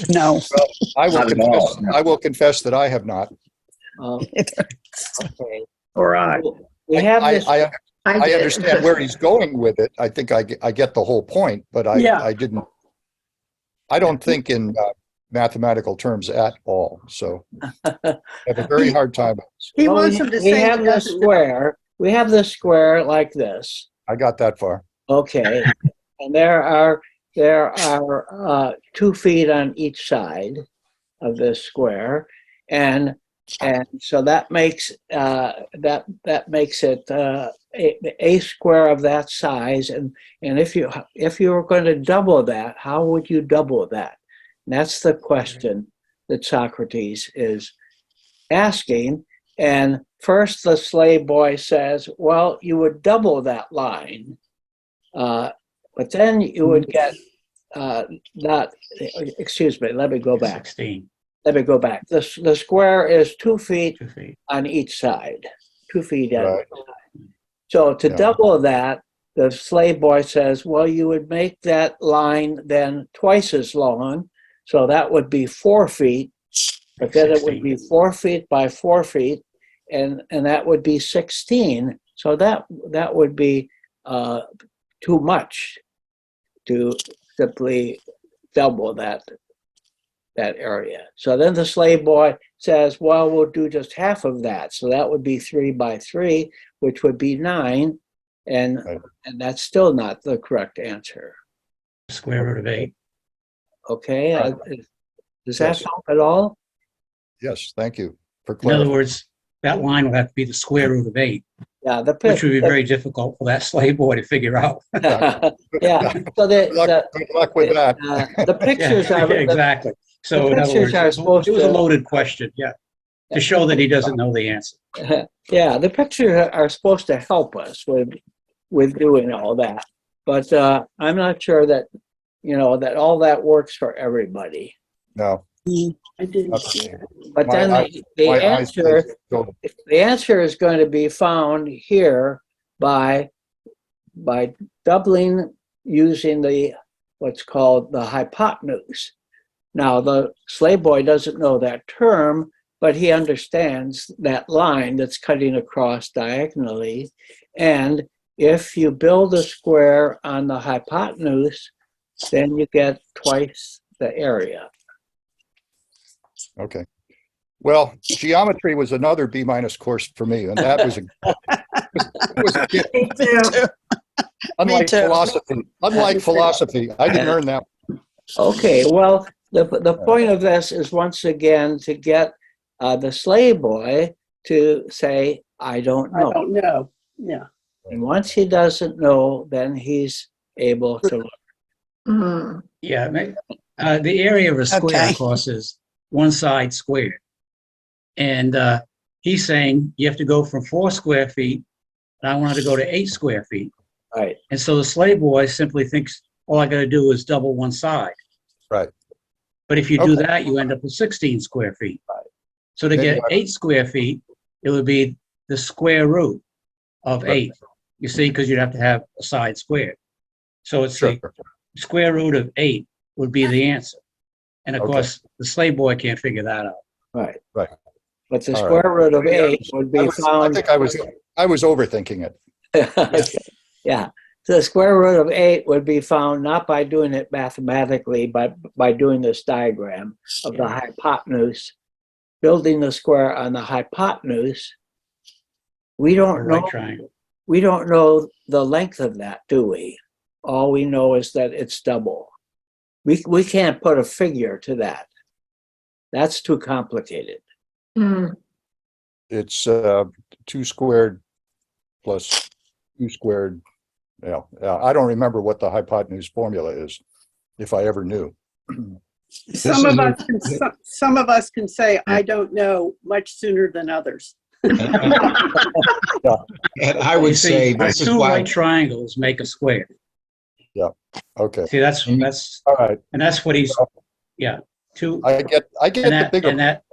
No. I will confess that I have not. Okay. All right. We have this. I did. understand where he's going with it. I think I get the whole point, but Yeah. I didn't. I don't think in mathematical terms at all. So I have a very hard time. He Well, wants him to we say have he the doesn't know. square. We have the square like this. I got that far. Okay, and there are 2 feet on each side of this square, and so that makes that makes it a square of that size. And if you were going to double that, how would you double that? And that's the question that Socrates is asking. And first, the slave boy says, "Well, you would double that line." But then you would get not, excuse me, let me go back. 16. Let me go back. The square is 2 feet 2 feet. on each side, 2 feet on Right. each side. So to Yeah. double that, the slave boy says, well, you would make that line then twice as long. So that would be 4 feet, but then it would be 4 feet by 4 feet, and that would be 16. So that would be too much to simply double that area. So then the slave boy says, well, we'll do just half of that. So that would be 3 by 3, which would be 9. And Right. that's still not the correct answer. Square root of 8. Okay. Right. Does that Yes. help at all? Yes, thank you for In other clarifying. words, that line would have to be the square root of 8, Yeah. which would be very difficult for that slave boy to figure out. Yeah. So Good luck with that. the pictures Yeah, are exactly. So the in other pictures words, are it supposed was a to- loaded question, yeah, to show that he doesn't know the answer. yeah, the pictures are supposed to help us with doing all that, but I'm not sure that that all that works for everybody. No. I didn't not see for it. me. But My then eyes- the my eyes answer go- the answer is going to be found here by doubling using what's called the hypotenuse. Now, the slave boy doesn't know that term, but he understands that line that's cutting across diagonally. And if you build a square on the hypotenuse, then you get twice the area. Okay. Well, geometry was another B- course for me, and that was a gift. Me too. Unlike too. philosophy, I didn't earn that. Okay, well, the point of this is once again to get the slave boy to say, I don't I know. don't know. Yeah. And once he doesn't know, then he's able to look. Mm. Yeah, the area of a square, Okay. of course, is one side squared. And he's saying you have to go from 4 square feet, and I wanted to go to 8 square feet. Right. And so the slave boy simply thinks, all I got to do is double one side. Right. But if you do Okay. that, you end up with 16 square feet. Right. So to Then get you have- 8 square feet, it would be the square root of Right. 8. You see, because you'd have to have a side squared. So it's Sure. the square root of 8 would be the answer. And of Okay. course, the slave boy can't figure that out. Right. Right. But the All square root of 8 would be I found. think I was overthinking it. Yeah. The square root of 8 would be found not by doing it mathematically, but by doing this diagram of the hypotenuse, building the square on the hypotenuse. We A don't right know. triangle. We don't know the length of that, do we? All we know is that it's double. We can't put a figure to that. That's too complicated. Mm. It's 2 squared plus 2 squared. Yeah, I don't remember what the hypotenuse formula is, if I ever knew. Some of us can say, I don't know much sooner than others. And I You would see, say this is 2 why right triangles make a square. Okay. See, that's All right. and that's what he's, yeah, 2, I get and the bigger. that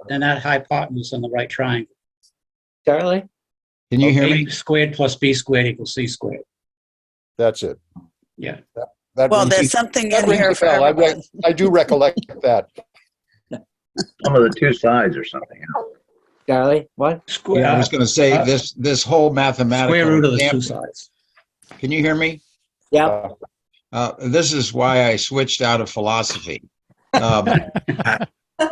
hypotenuse on the right triangle. Charlie? Can you hear A me? squared plus B squared equals C squared. That's it. Yeah. That Well, rings- there's something that in rings here a for bell. everyone. I do recollect that. Some of the 2 sides or something. Charlie? What? Yeah, I was going to say this whole mathematical Square root of the 2 example- sides. Can you hear me? Yeah. This is why I switched out of philosophy.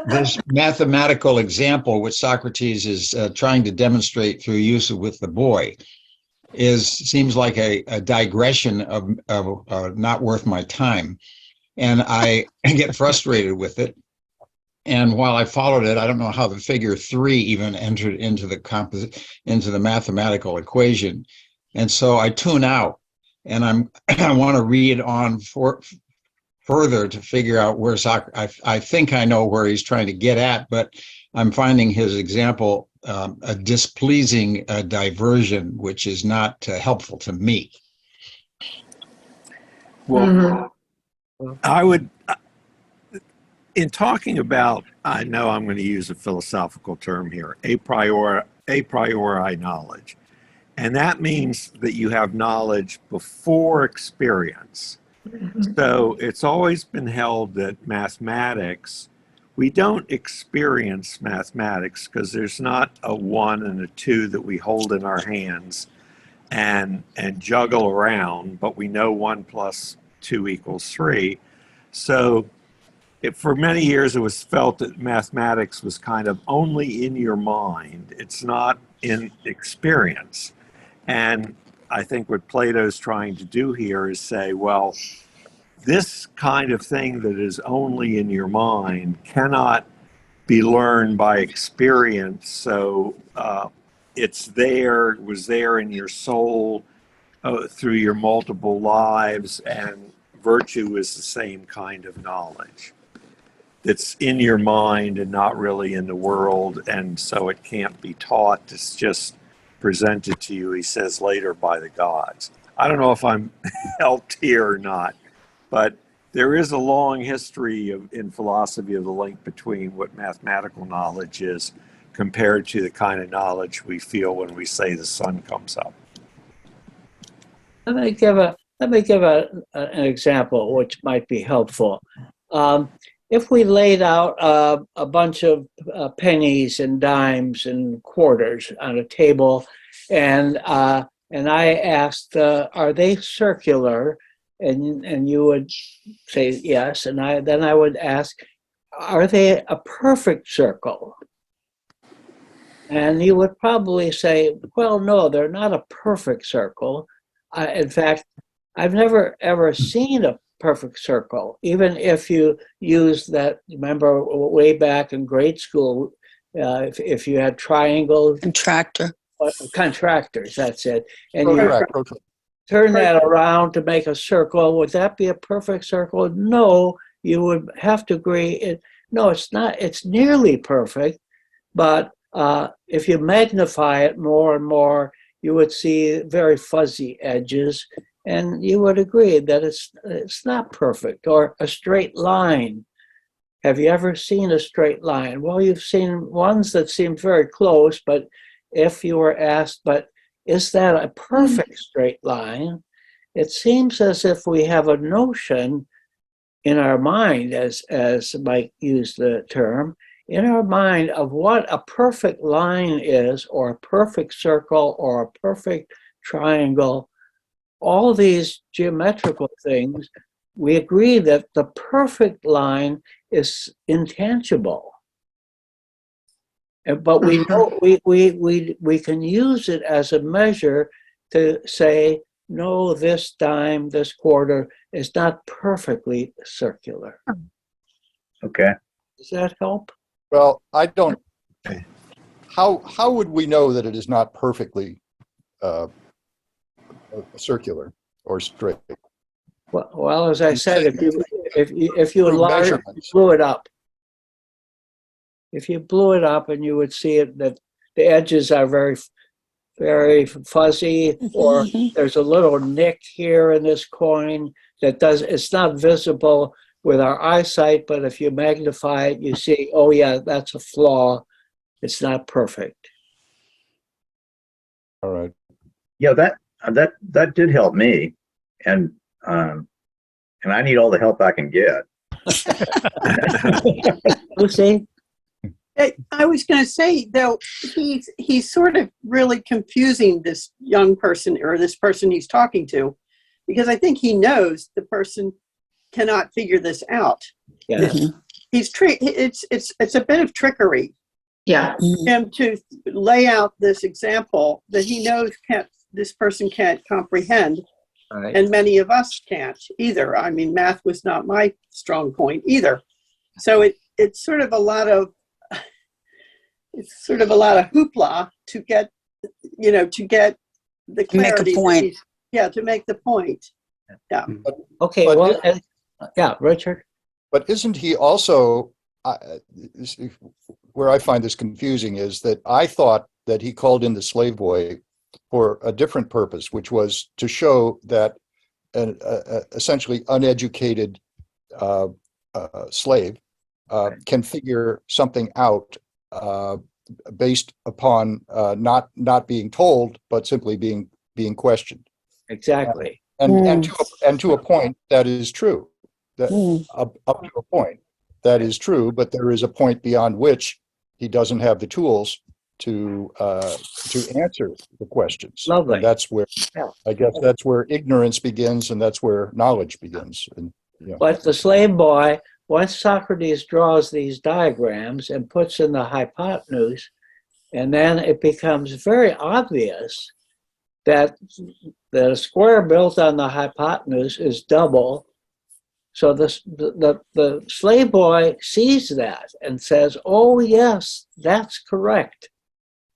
This mathematical example, which Socrates is trying to demonstrate through use with the boy, seems like a digression of not worth my time, and I get frustrated with it. And while I followed it, I don't know how the figure 3 even entered into the mathematical equation, and so I tune out, and I want to read on further to figure out where I think I know where he's trying to get at, but I'm finding his example a displeasing diversion, which is not helpful to me. Well, I would, in talking about, I know I'm going to use a philosophical term here, a priori knowledge. And that means that you have knowledge before experience. So it's always been held that mathematics, we don't experience mathematics because there's not a 1 and a 2 that we hold in our hands and juggle around, but we know 1 + 2 = 3. So for many years it was felt that mathematics was kind of only in your mind. It's not in experience. And I think what Plato's trying to do here is say, well, this kind of thing that is only in your mind cannot be learned by experience. So it was there in your soul through your multiple lives, and virtue is the same kind of knowledge. It's in your mind and not really in the world, and so it can't be taught. It's just presented to you, he says later, by the gods. I don't know if I'm helped here or not, but there is a long history in philosophy of the link between what mathematical knowledge is compared to the kind of knowledge we feel when we say the sun comes up. Let me give an example which might be helpful. If we laid out a bunch of pennies and dimes and quarters on a table, and I asked, "Are they circular?" and you would say yes, and then I would ask, "Are they a perfect circle?" And you would probably say, "Well, no, they're not a perfect circle." In fact, I've never ever seen a perfect circle, even if you use that. Remember way back in grade school, if you had triangles, contractors, that's it, and you turn that around to make a circle, would that be a perfect circle? No, you would have to agree. No, it's not. It's nearly perfect, but if you magnify it more and more, you would see very fuzzy edges, and you would agree that it's not perfect. Or a straight line. Have you ever seen a straight line? Well, you've seen ones that seem very close, but if you were asked, but is that a perfect straight line? It seems as if we have a notion in our mind, as Mike used the term, in our mind of what a perfect line is, or a perfect circle, or a perfect triangle. All these geometrical things, we agree that the perfect line is intangible. But we know we can use it as a measure to say, no, this dime, this quarter is not perfectly circular. Okay. Does that help? Well, I don't. How would we know that it is not perfectly circular or straight? Well, as I said, if you blew it up, if you blew it up, and you would see it that the edges are very, very fuzzy, or there's a little nick here in this coin it's not visible with our eyesight, but if you magnify it, you see, oh yeah, that's a flaw. It's not perfect. All right. Yeah, that did help me, and I need all the help I can get. Lucy? I was going to say, though, he's sort of really confusing this young person, or this person he's talking to, because I think he knows the person cannot figure this out. Yeah. it's a bit of trickery. Yeah. Him to lay out this example that he knows this person can't comprehend, Right. and many of us can't either. I mean, math was not my strong point either. So it's sort of a lot of hoopla to get the clarity. Make a point. To make the point. Yeah. Okay, But well, yeah, Richard. But isn't he also, where I find this confusing is that I thought that he called in the slave boy for a different purpose, which was to show that an essentially uneducated slave can figure something out based upon not being told, but simply being questioned. Exactly. And to a point that is true. That up to a point that is true, but there is a point beyond which he doesn't have the tools to answer the questions. Lovely. And that's where Yeah. I guess that's where ignorance begins, and that's where knowledge begins. And But the slave boy, once Socrates draws these diagrams and puts in the hypotenuse, and then it becomes very obvious that the square built on the hypotenuse is double. So the slave boy sees that and says, "Oh yes, that's correct."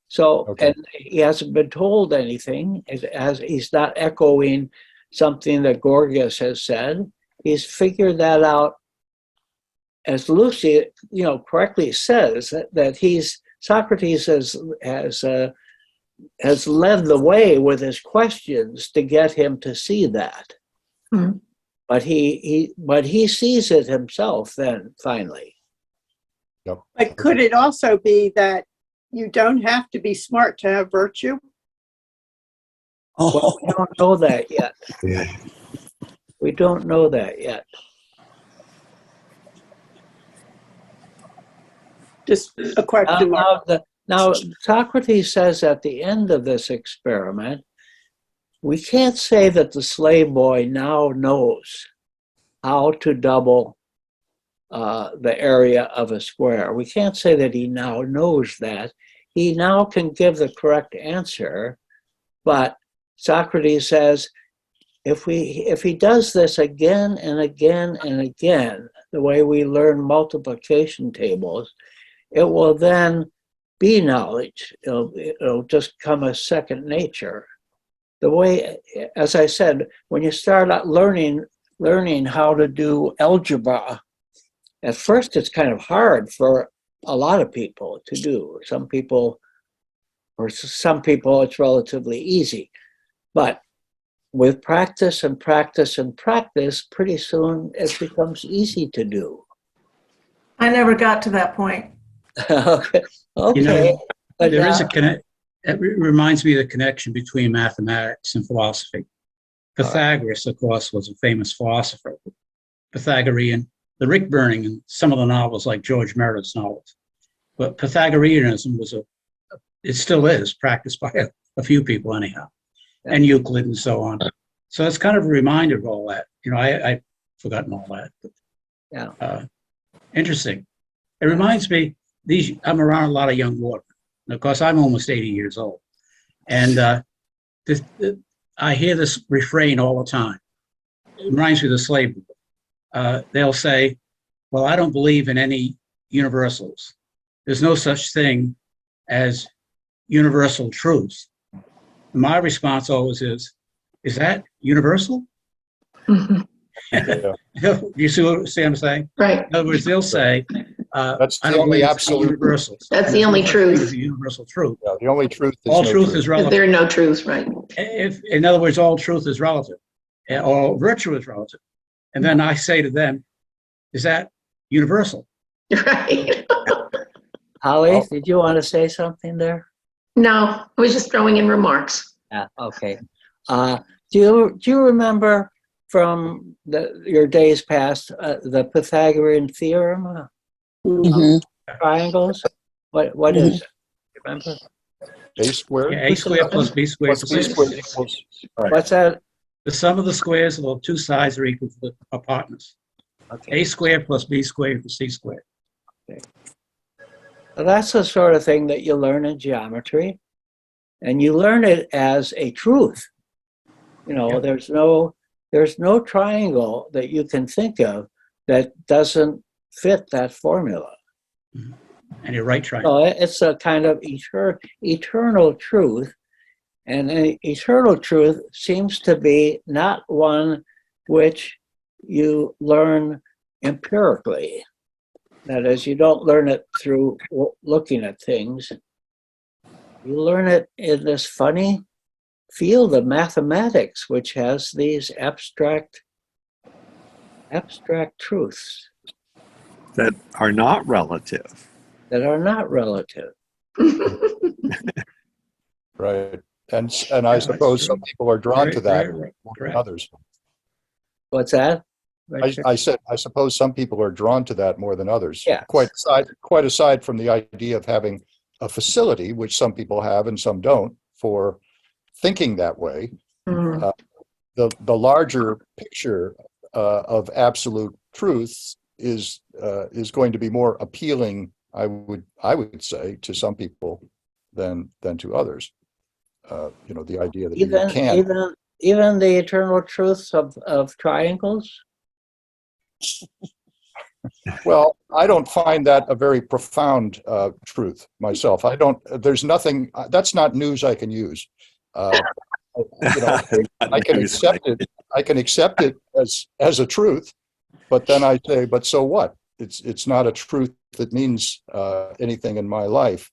So, Okay. and he hasn't been told anything. As he's not echoing something that Gorgias has said. He's figured that out. As Lucy, correctly says that Socrates has led the way with his questions to get him to see that. Mhm. But he sees it himself then finally. But could it also be that you don't have to be smart to have virtue? Well, we don't know that yet. We don't know that yet. Just a question mark. Now, Socrates says at the end of this experiment, we can't say that the slave boy now knows how to double the area of a square. We can't say that he now knows that. He now can give the correct answer, but Socrates says, if he does this again and again and again, the way we learn multiplication tables, it will then be knowledge. It'll just come as second nature. The way, as I said, when you start out learning how to do algebra, at first it's kind of hard for a lot of people to do. Some people it's relatively easy. But with practice and practice and practice, pretty soon it becomes easy to do. I never got to that point. Okay. But There is a connect. It reminds me of the connection between mathematics and philosophy. Pythagoras, of course, was a famous philosopher. Pythagorean, the Rick Burning in some of the novels, like George Meredith's novels. But Pythagoreanism it still is practiced by a few people anyhow, and Euclid and so on. So it's kind of a reminder of all that. I've forgotten all that. But, interesting. It reminds me, I'm around a lot of young watermen. Of course, I'm almost 80 years old. And I hear this refrain all the time. It reminds me of the slave boy. They'll say, well, I don't believe in any universals. There's no such thing as universal truth. And my response always is that universal? Mhm. You see what I'm saying? Right. In other words, they'll say, That's I the don't only believe in absolute universals. That's the only truth. Universal truth. Yeah, the only truth is All no truth is relative. There are no truths, right? In other words, all truth is relative, or virtue is relative. And then I say to them, is that universal? Right. Holly, did you want to say something there? No, I was just throwing in remarks. Okay. Do you remember from your days past the Pythagorean theorem? Mhm. Triangles? What is it? Remember? A squared. Yeah, a squared plus b squared Plus b squared equals. Right. What's that? The sum of the squares of the two sides are equal to the hypotenuse. Okay. A squared plus b squared equals c squared. So that's the sort of thing that you learn in geometry, and you learn it as a truth. You know, Yeah. there's no triangle that you can think of that doesn't fit that formula. And you're right, triangle. So it's a kind of eternal truth, and an eternal truth seems to be not one which you learn empirically. That is, you don't learn it through looking at things. You learn it in this funny field of mathematics, which has these abstract truths That are not relative. that are not relative. Right. And I that's suppose true. some people are drawn to that Very more than correct. others. What's that? I said, I suppose some people are drawn to that more than others. Yes. Quite aside from the idea of having a facility, which some people have and some don't, for thinking that way. Mhm. The larger picture of absolute truth is going to be more appealing, I would say, to some people than to others. You know, the idea that you can. Even the eternal truths of triangles. Well, I don't find that a very profound truth myself. I don't. There's nothing. That's not news I can use. You know, I can accept it. I can accept it as a truth, but then I say, but so what? It's not a truth that means anything in my life.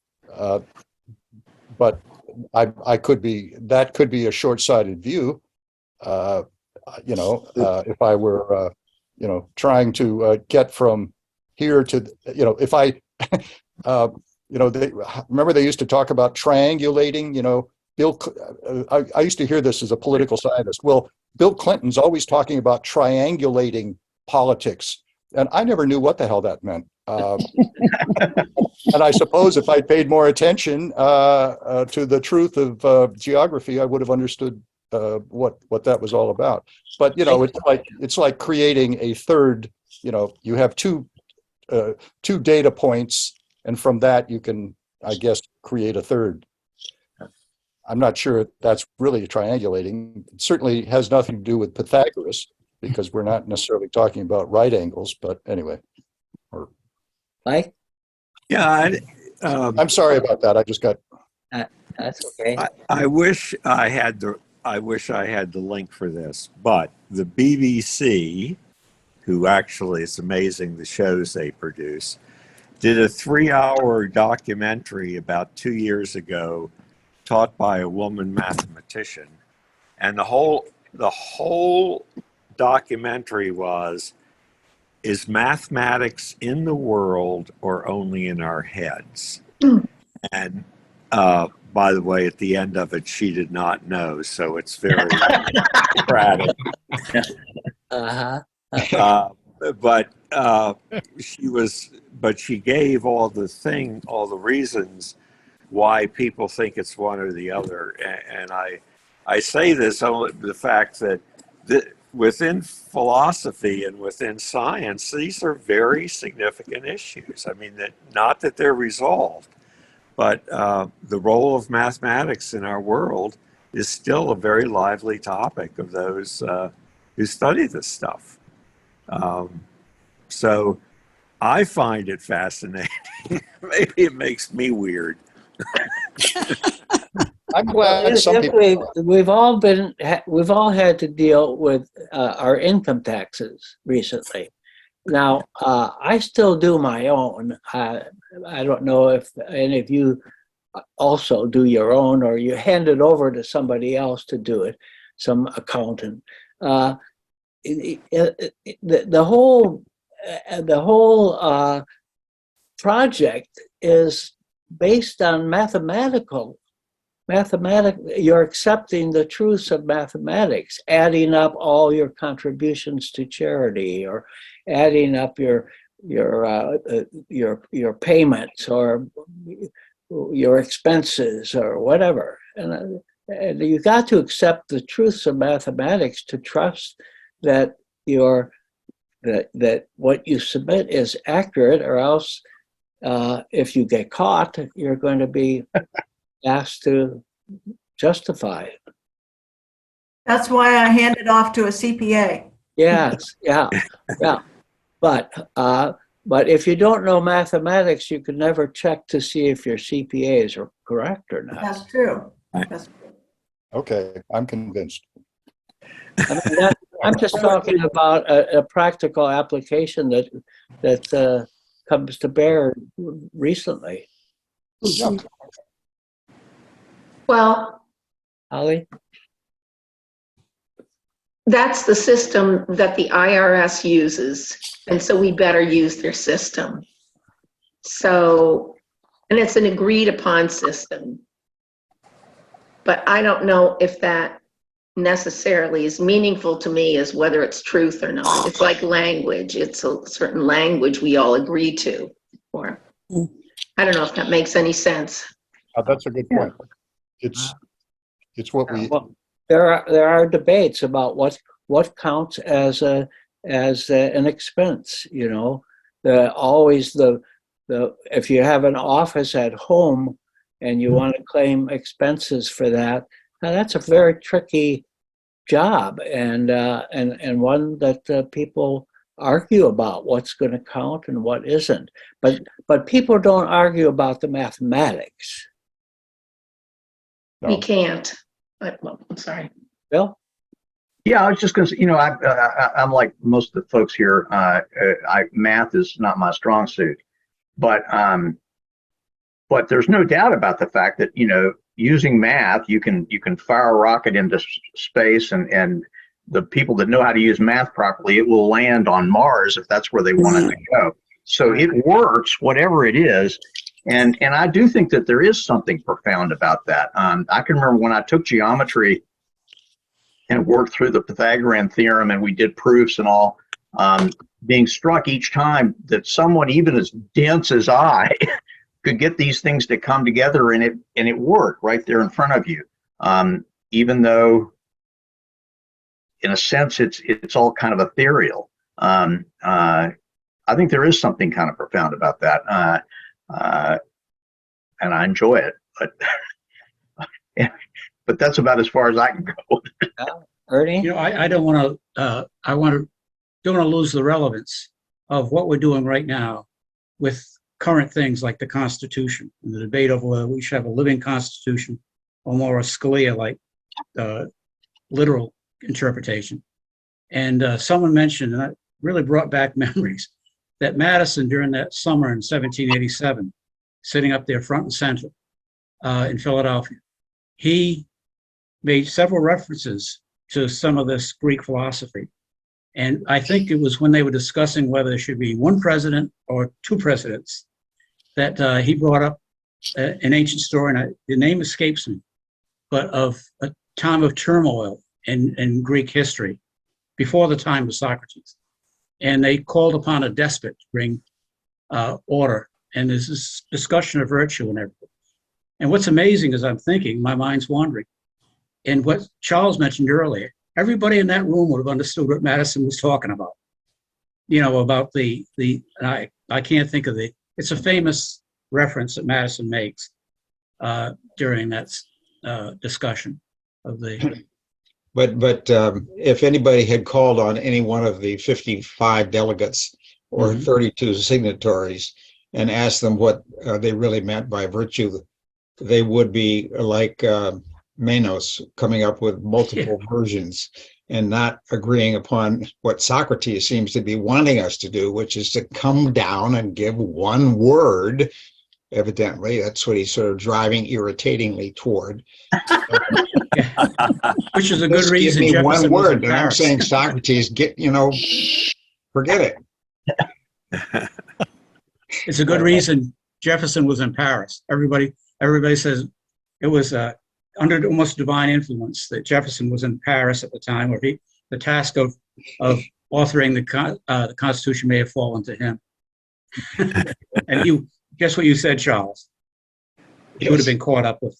But I could be, that could be a short-sighted view. You know, if I were you know, trying to get from here to, you know, if I, you know, remember they used to talk about triangulating, you know, I used to hear this as a political scientist. Well, Bill Clinton's always talking about triangulating politics. And I never knew what the hell that meant. And I suppose if I paid more attention to the truth of geography, I would have understood what that was all about. But you know, it's like creating a third. You know, you have two data points, and from that you can, I guess, create a third. I'm not sure that's really triangulating. It certainly has nothing to do with Pythagoras, because we're not necessarily talking about right angles. But anyway, Mike? Yeah, I'm sorry about that. I just got. That's okay. I wish I had the link for this, but the BBC, who actually, it's amazing the shows they produce, did a 3-hour documentary about 2 years ago, taught by a woman mathematician, and the whole documentary was, is mathematics in the world or only in our heads? And by the way, at the end of it, she did not know, so it's very tragic. But she gave all the reasons why people think it's one or the other. And I say this only the fact that within philosophy and within science, these are very significant issues. I mean, not that they're resolved, but the role of mathematics in our world is still a very lively topic of those who study this stuff. So I find it fascinating. Maybe it makes me weird. I'm glad some people. We've all had to deal with our income taxes recently. Now, I still do my own. I don't know if any of you also do your own, or you hand it over to somebody else to do it, some accountant. The whole project is based on you're accepting the truths of mathematics, adding up all your contributions to charity, or adding up your payments, or your expenses, or whatever. And you got to accept the truths of mathematics to trust that that what you submit is accurate, or else if you get caught, you're going to be asked to justify it. That's why I handed off to a CPA. Yes, yeah, yeah. But if you don't know mathematics, you can never check to see if your CPAs are correct or not. That's true. That's true. Okay, I'm convinced. I mean, I'm just talking about a practical application that comes to bear recently. Yeah. Well, Holly? that's the system that the IRS uses, and so we better use their system. So, and it's an agreed upon system. But I don't know if that necessarily is meaningful to me as whether it's truth or not. It's like language. It's a certain language we all agree to. Or I don't know if that makes any sense. That's a good point. It's what we. Well, there are debates about what counts as an expense. You know, the if you have an office at home and you want to claim expenses for that, now that's a very tricky job and one that people argue about what's going to count and what isn't. But people don't argue about the mathematics. No. We can't. But, well, I'm sorry. Bill? Yeah, I was just going to say, I'm like most of the folks here. Math is not my strong suit, but there's no doubt about the fact that using math, you can fire a rocket into space, and the people that know how to use math properly, it will land on Mars if that's where they want it to go. So it works, whatever it is. And I do think that there is something profound about that. I can remember when I took geometry and worked through the Pythagorean theorem, and we did proofs and all, being struck each time that someone even as dense as I could get these things to come together, and it worked right there in front of you. Even though, in a sense, it's all kind of ethereal. I think there is something kind of profound about that. And I enjoy it, but that's about as far as I can go. Ernie? I don't want to. Don't want to lose the relevance of what we're doing right now with current things like the Constitution and the debate over whether we should have a living Constitution or more a Scalia-like literal interpretation. And someone mentioned, and that really brought back memories, that Madison during that summer in 1787, sitting up there front and center in Philadelphia, he made several references to some of this Greek philosophy. And I think it was when they were discussing whether there should be one president or two presidents that he brought up an ancient story, and the name escapes me, but of a time of turmoil in Greek history before the time of Socrates. And they called upon a despot to bring order. And there's this discussion of virtue and everything. And what's amazing is I'm thinking, my mind's wandering. And what Charles mentioned earlier, everybody in that room would have understood what Madison was talking about. About I can't think of it's a famous reference that Madison makes during that discussion of the. But if anybody had called on any one of the 55 delegates or 32 signatories and asked them what they really meant by virtue, they would be like Menos, coming up with multiple versions and not agreeing upon what Socrates seems to be wanting us to do, which is to come down and give one word. Evidently, that's what he's sort of driving irritatingly toward. Which is a good reason. Give me Jefferson one word, was in and I'm Paris. saying Socrates, forget it. It's a good reason Jefferson was in Paris. Everybody says it was under almost divine influence that Jefferson was in Paris at the time, where the task of authoring the Constitution may have fallen to him. And guess what you said, Charles? He would have been caught up with.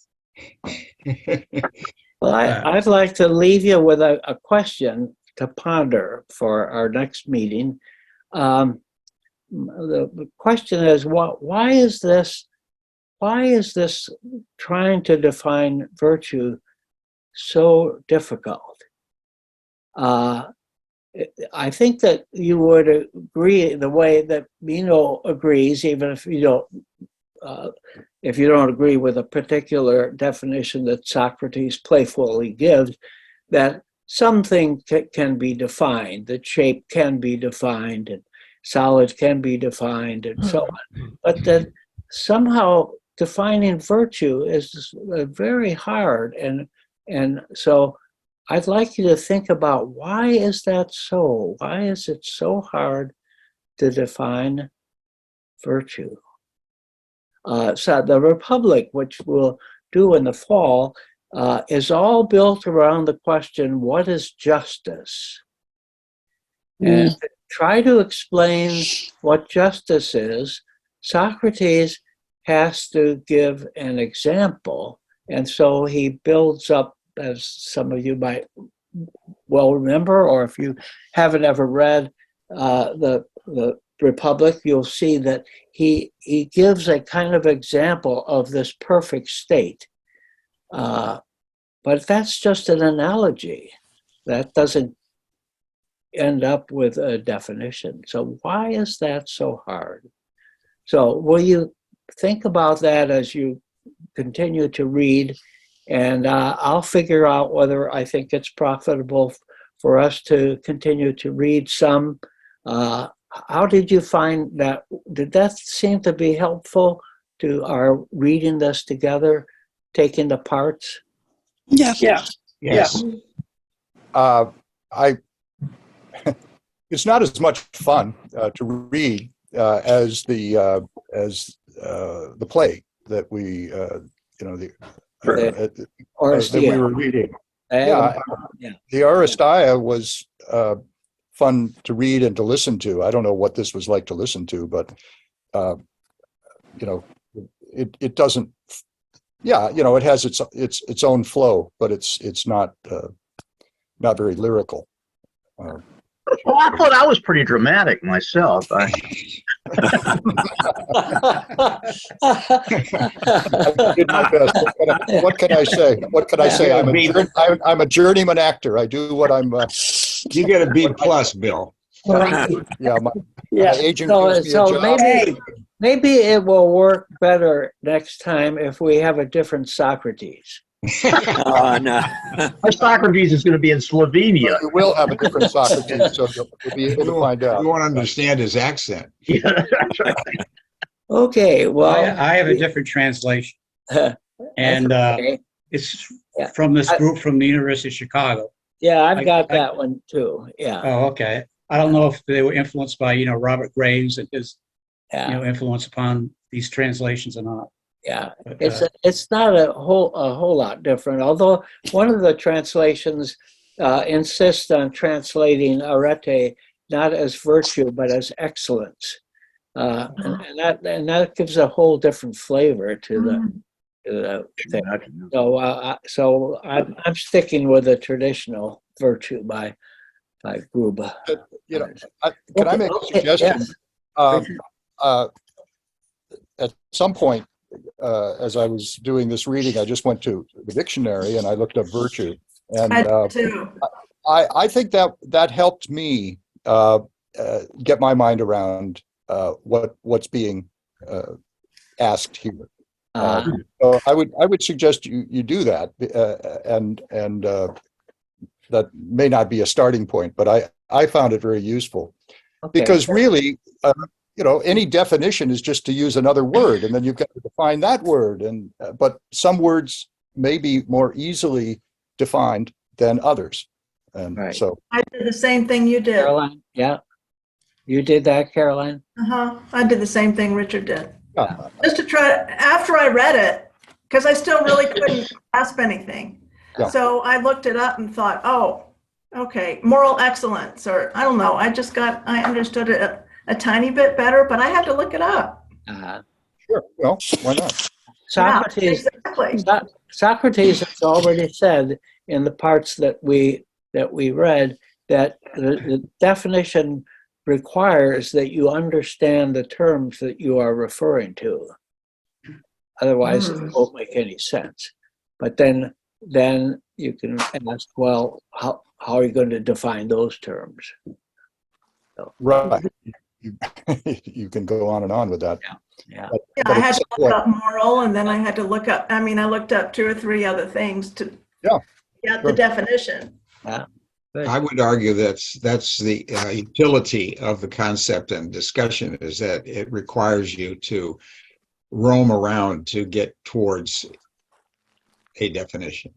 Well, I'd like to leave you with a question to ponder for our next meeting. the question is, why is this trying to define virtue so difficult? I think that you would agree the way that Meno agrees, even if you don't agree with a particular definition that Socrates playfully gives, that something can be defined, that shape can be defined, and solids can be defined, and so on. But that somehow defining virtue is very hard, and so I'd like you to think about, why is that so? Why is it so hard to define virtue? So the Republic, which we'll do in the fall, is all built around the question, what is justice? And to try to explain what justice is, Socrates has to give an example. And so he builds up, as some of you might well remember, or if you haven't ever read the Republic, you'll see that he gives a kind of example of this perfect state. But that's just an analogy. That doesn't end up with a definition. So why is that so hard? So will you think about that as you continue to read? And I'll figure out whether I think it's profitable for us to continue to read some. How did you find that? Did that seem to be helpful to our reading this together, taking the parts? Yeah. Yes. It's not as much fun to read as the play that we that we were reading. The Aristeia was fun to read and to listen to. I don't know what this was like to listen to, but it doesn't. Yeah, it has its own flow, but it's not very lyrical. Well, I thought I was pretty dramatic myself. I did my best. What can I say? What can I say? I'm a journeyman actor. I do what I'm. You get a B plus, Bill. My agent gives me a job. Maybe it will work better next time if we have a different Socrates. Oh, no. Our Socrates is going to be in Slovenia. We will have a different Socrates, so you'll be able to find out. You won't understand his accent. Yeah, that's right. Okay, well, I have a different translation, and it's from this group from the University of Chicago. Yeah, I've got that one too. Yeah. Oh, okay. I don't know if they were influenced by Robert Graves and his influence upon these translations or not. Yeah, it's not a whole lot different. Although one of the translations insists on translating arete not as virtue but as excellence, and that gives a whole different flavor to the thing. So I'm sticking with the traditional virtue by Gruber. Can I make a suggestion? Yes. At some point, as I was doing this reading, I just went to the dictionary and I looked up virtue, and I think that helped me get my mind around what's being asked here. So I would suggest you do that, and that may not be a starting point, but I found it very useful, because really. Any definition is just to use another word, and then you've got to define that word. But some words may be more easily defined than others. And so I did the same thing you did. Caroline, yeah. You did that, Caroline? I did the same thing Richard did. Yeah. Just to try, after I read it, because I still really couldn't grasp anything. Yeah. So I looked it up and thought, oh, okay, moral excellence, or I don't know. I understood it a tiny bit better, but I had to look it up. Sure. Well, why not? Socrates, exactly. Socrates has already said in the parts that we read that the definition requires that you understand the terms that you are referring to. Otherwise, it won't make any sense. But then you can ask, well, how are you going to define those terms? So, Right. You can go on and on with that. yeah. Yeah, I had to look up moral, and then I had to look up, I looked up 2 or 3 other things to get the definition. Yeah. I would argue that's the utility of the concept and discussion, is that it requires you to roam around to get towards a definition.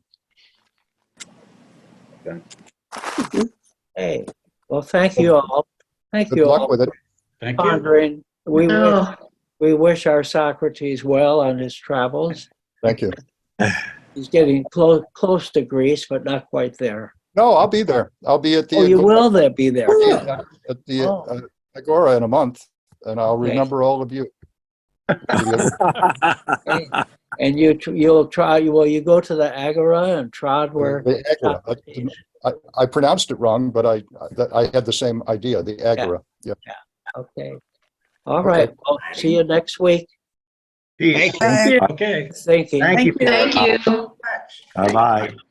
Hey, well, thank you all. Thank Good you luck all with it. Thank you. pondering. Oh, We wish our Socrates well on his travels. Thank you. He's getting close to Greece, but not quite there. No, I'll be there. I'll be at the Oh, you will there be there. at the Oh. Agora in a month, and I'll Okay. remember all of you. And you'll try. Will you go to the Agora and trod where? The Agora. Socrates- I pronounced it wrong, but I had the same idea. The Agora. Yeah. Okay. All right. Well, see you next week. Peace. Thank you. Okay. Thinking. Thank you. thank you. Bye-bye.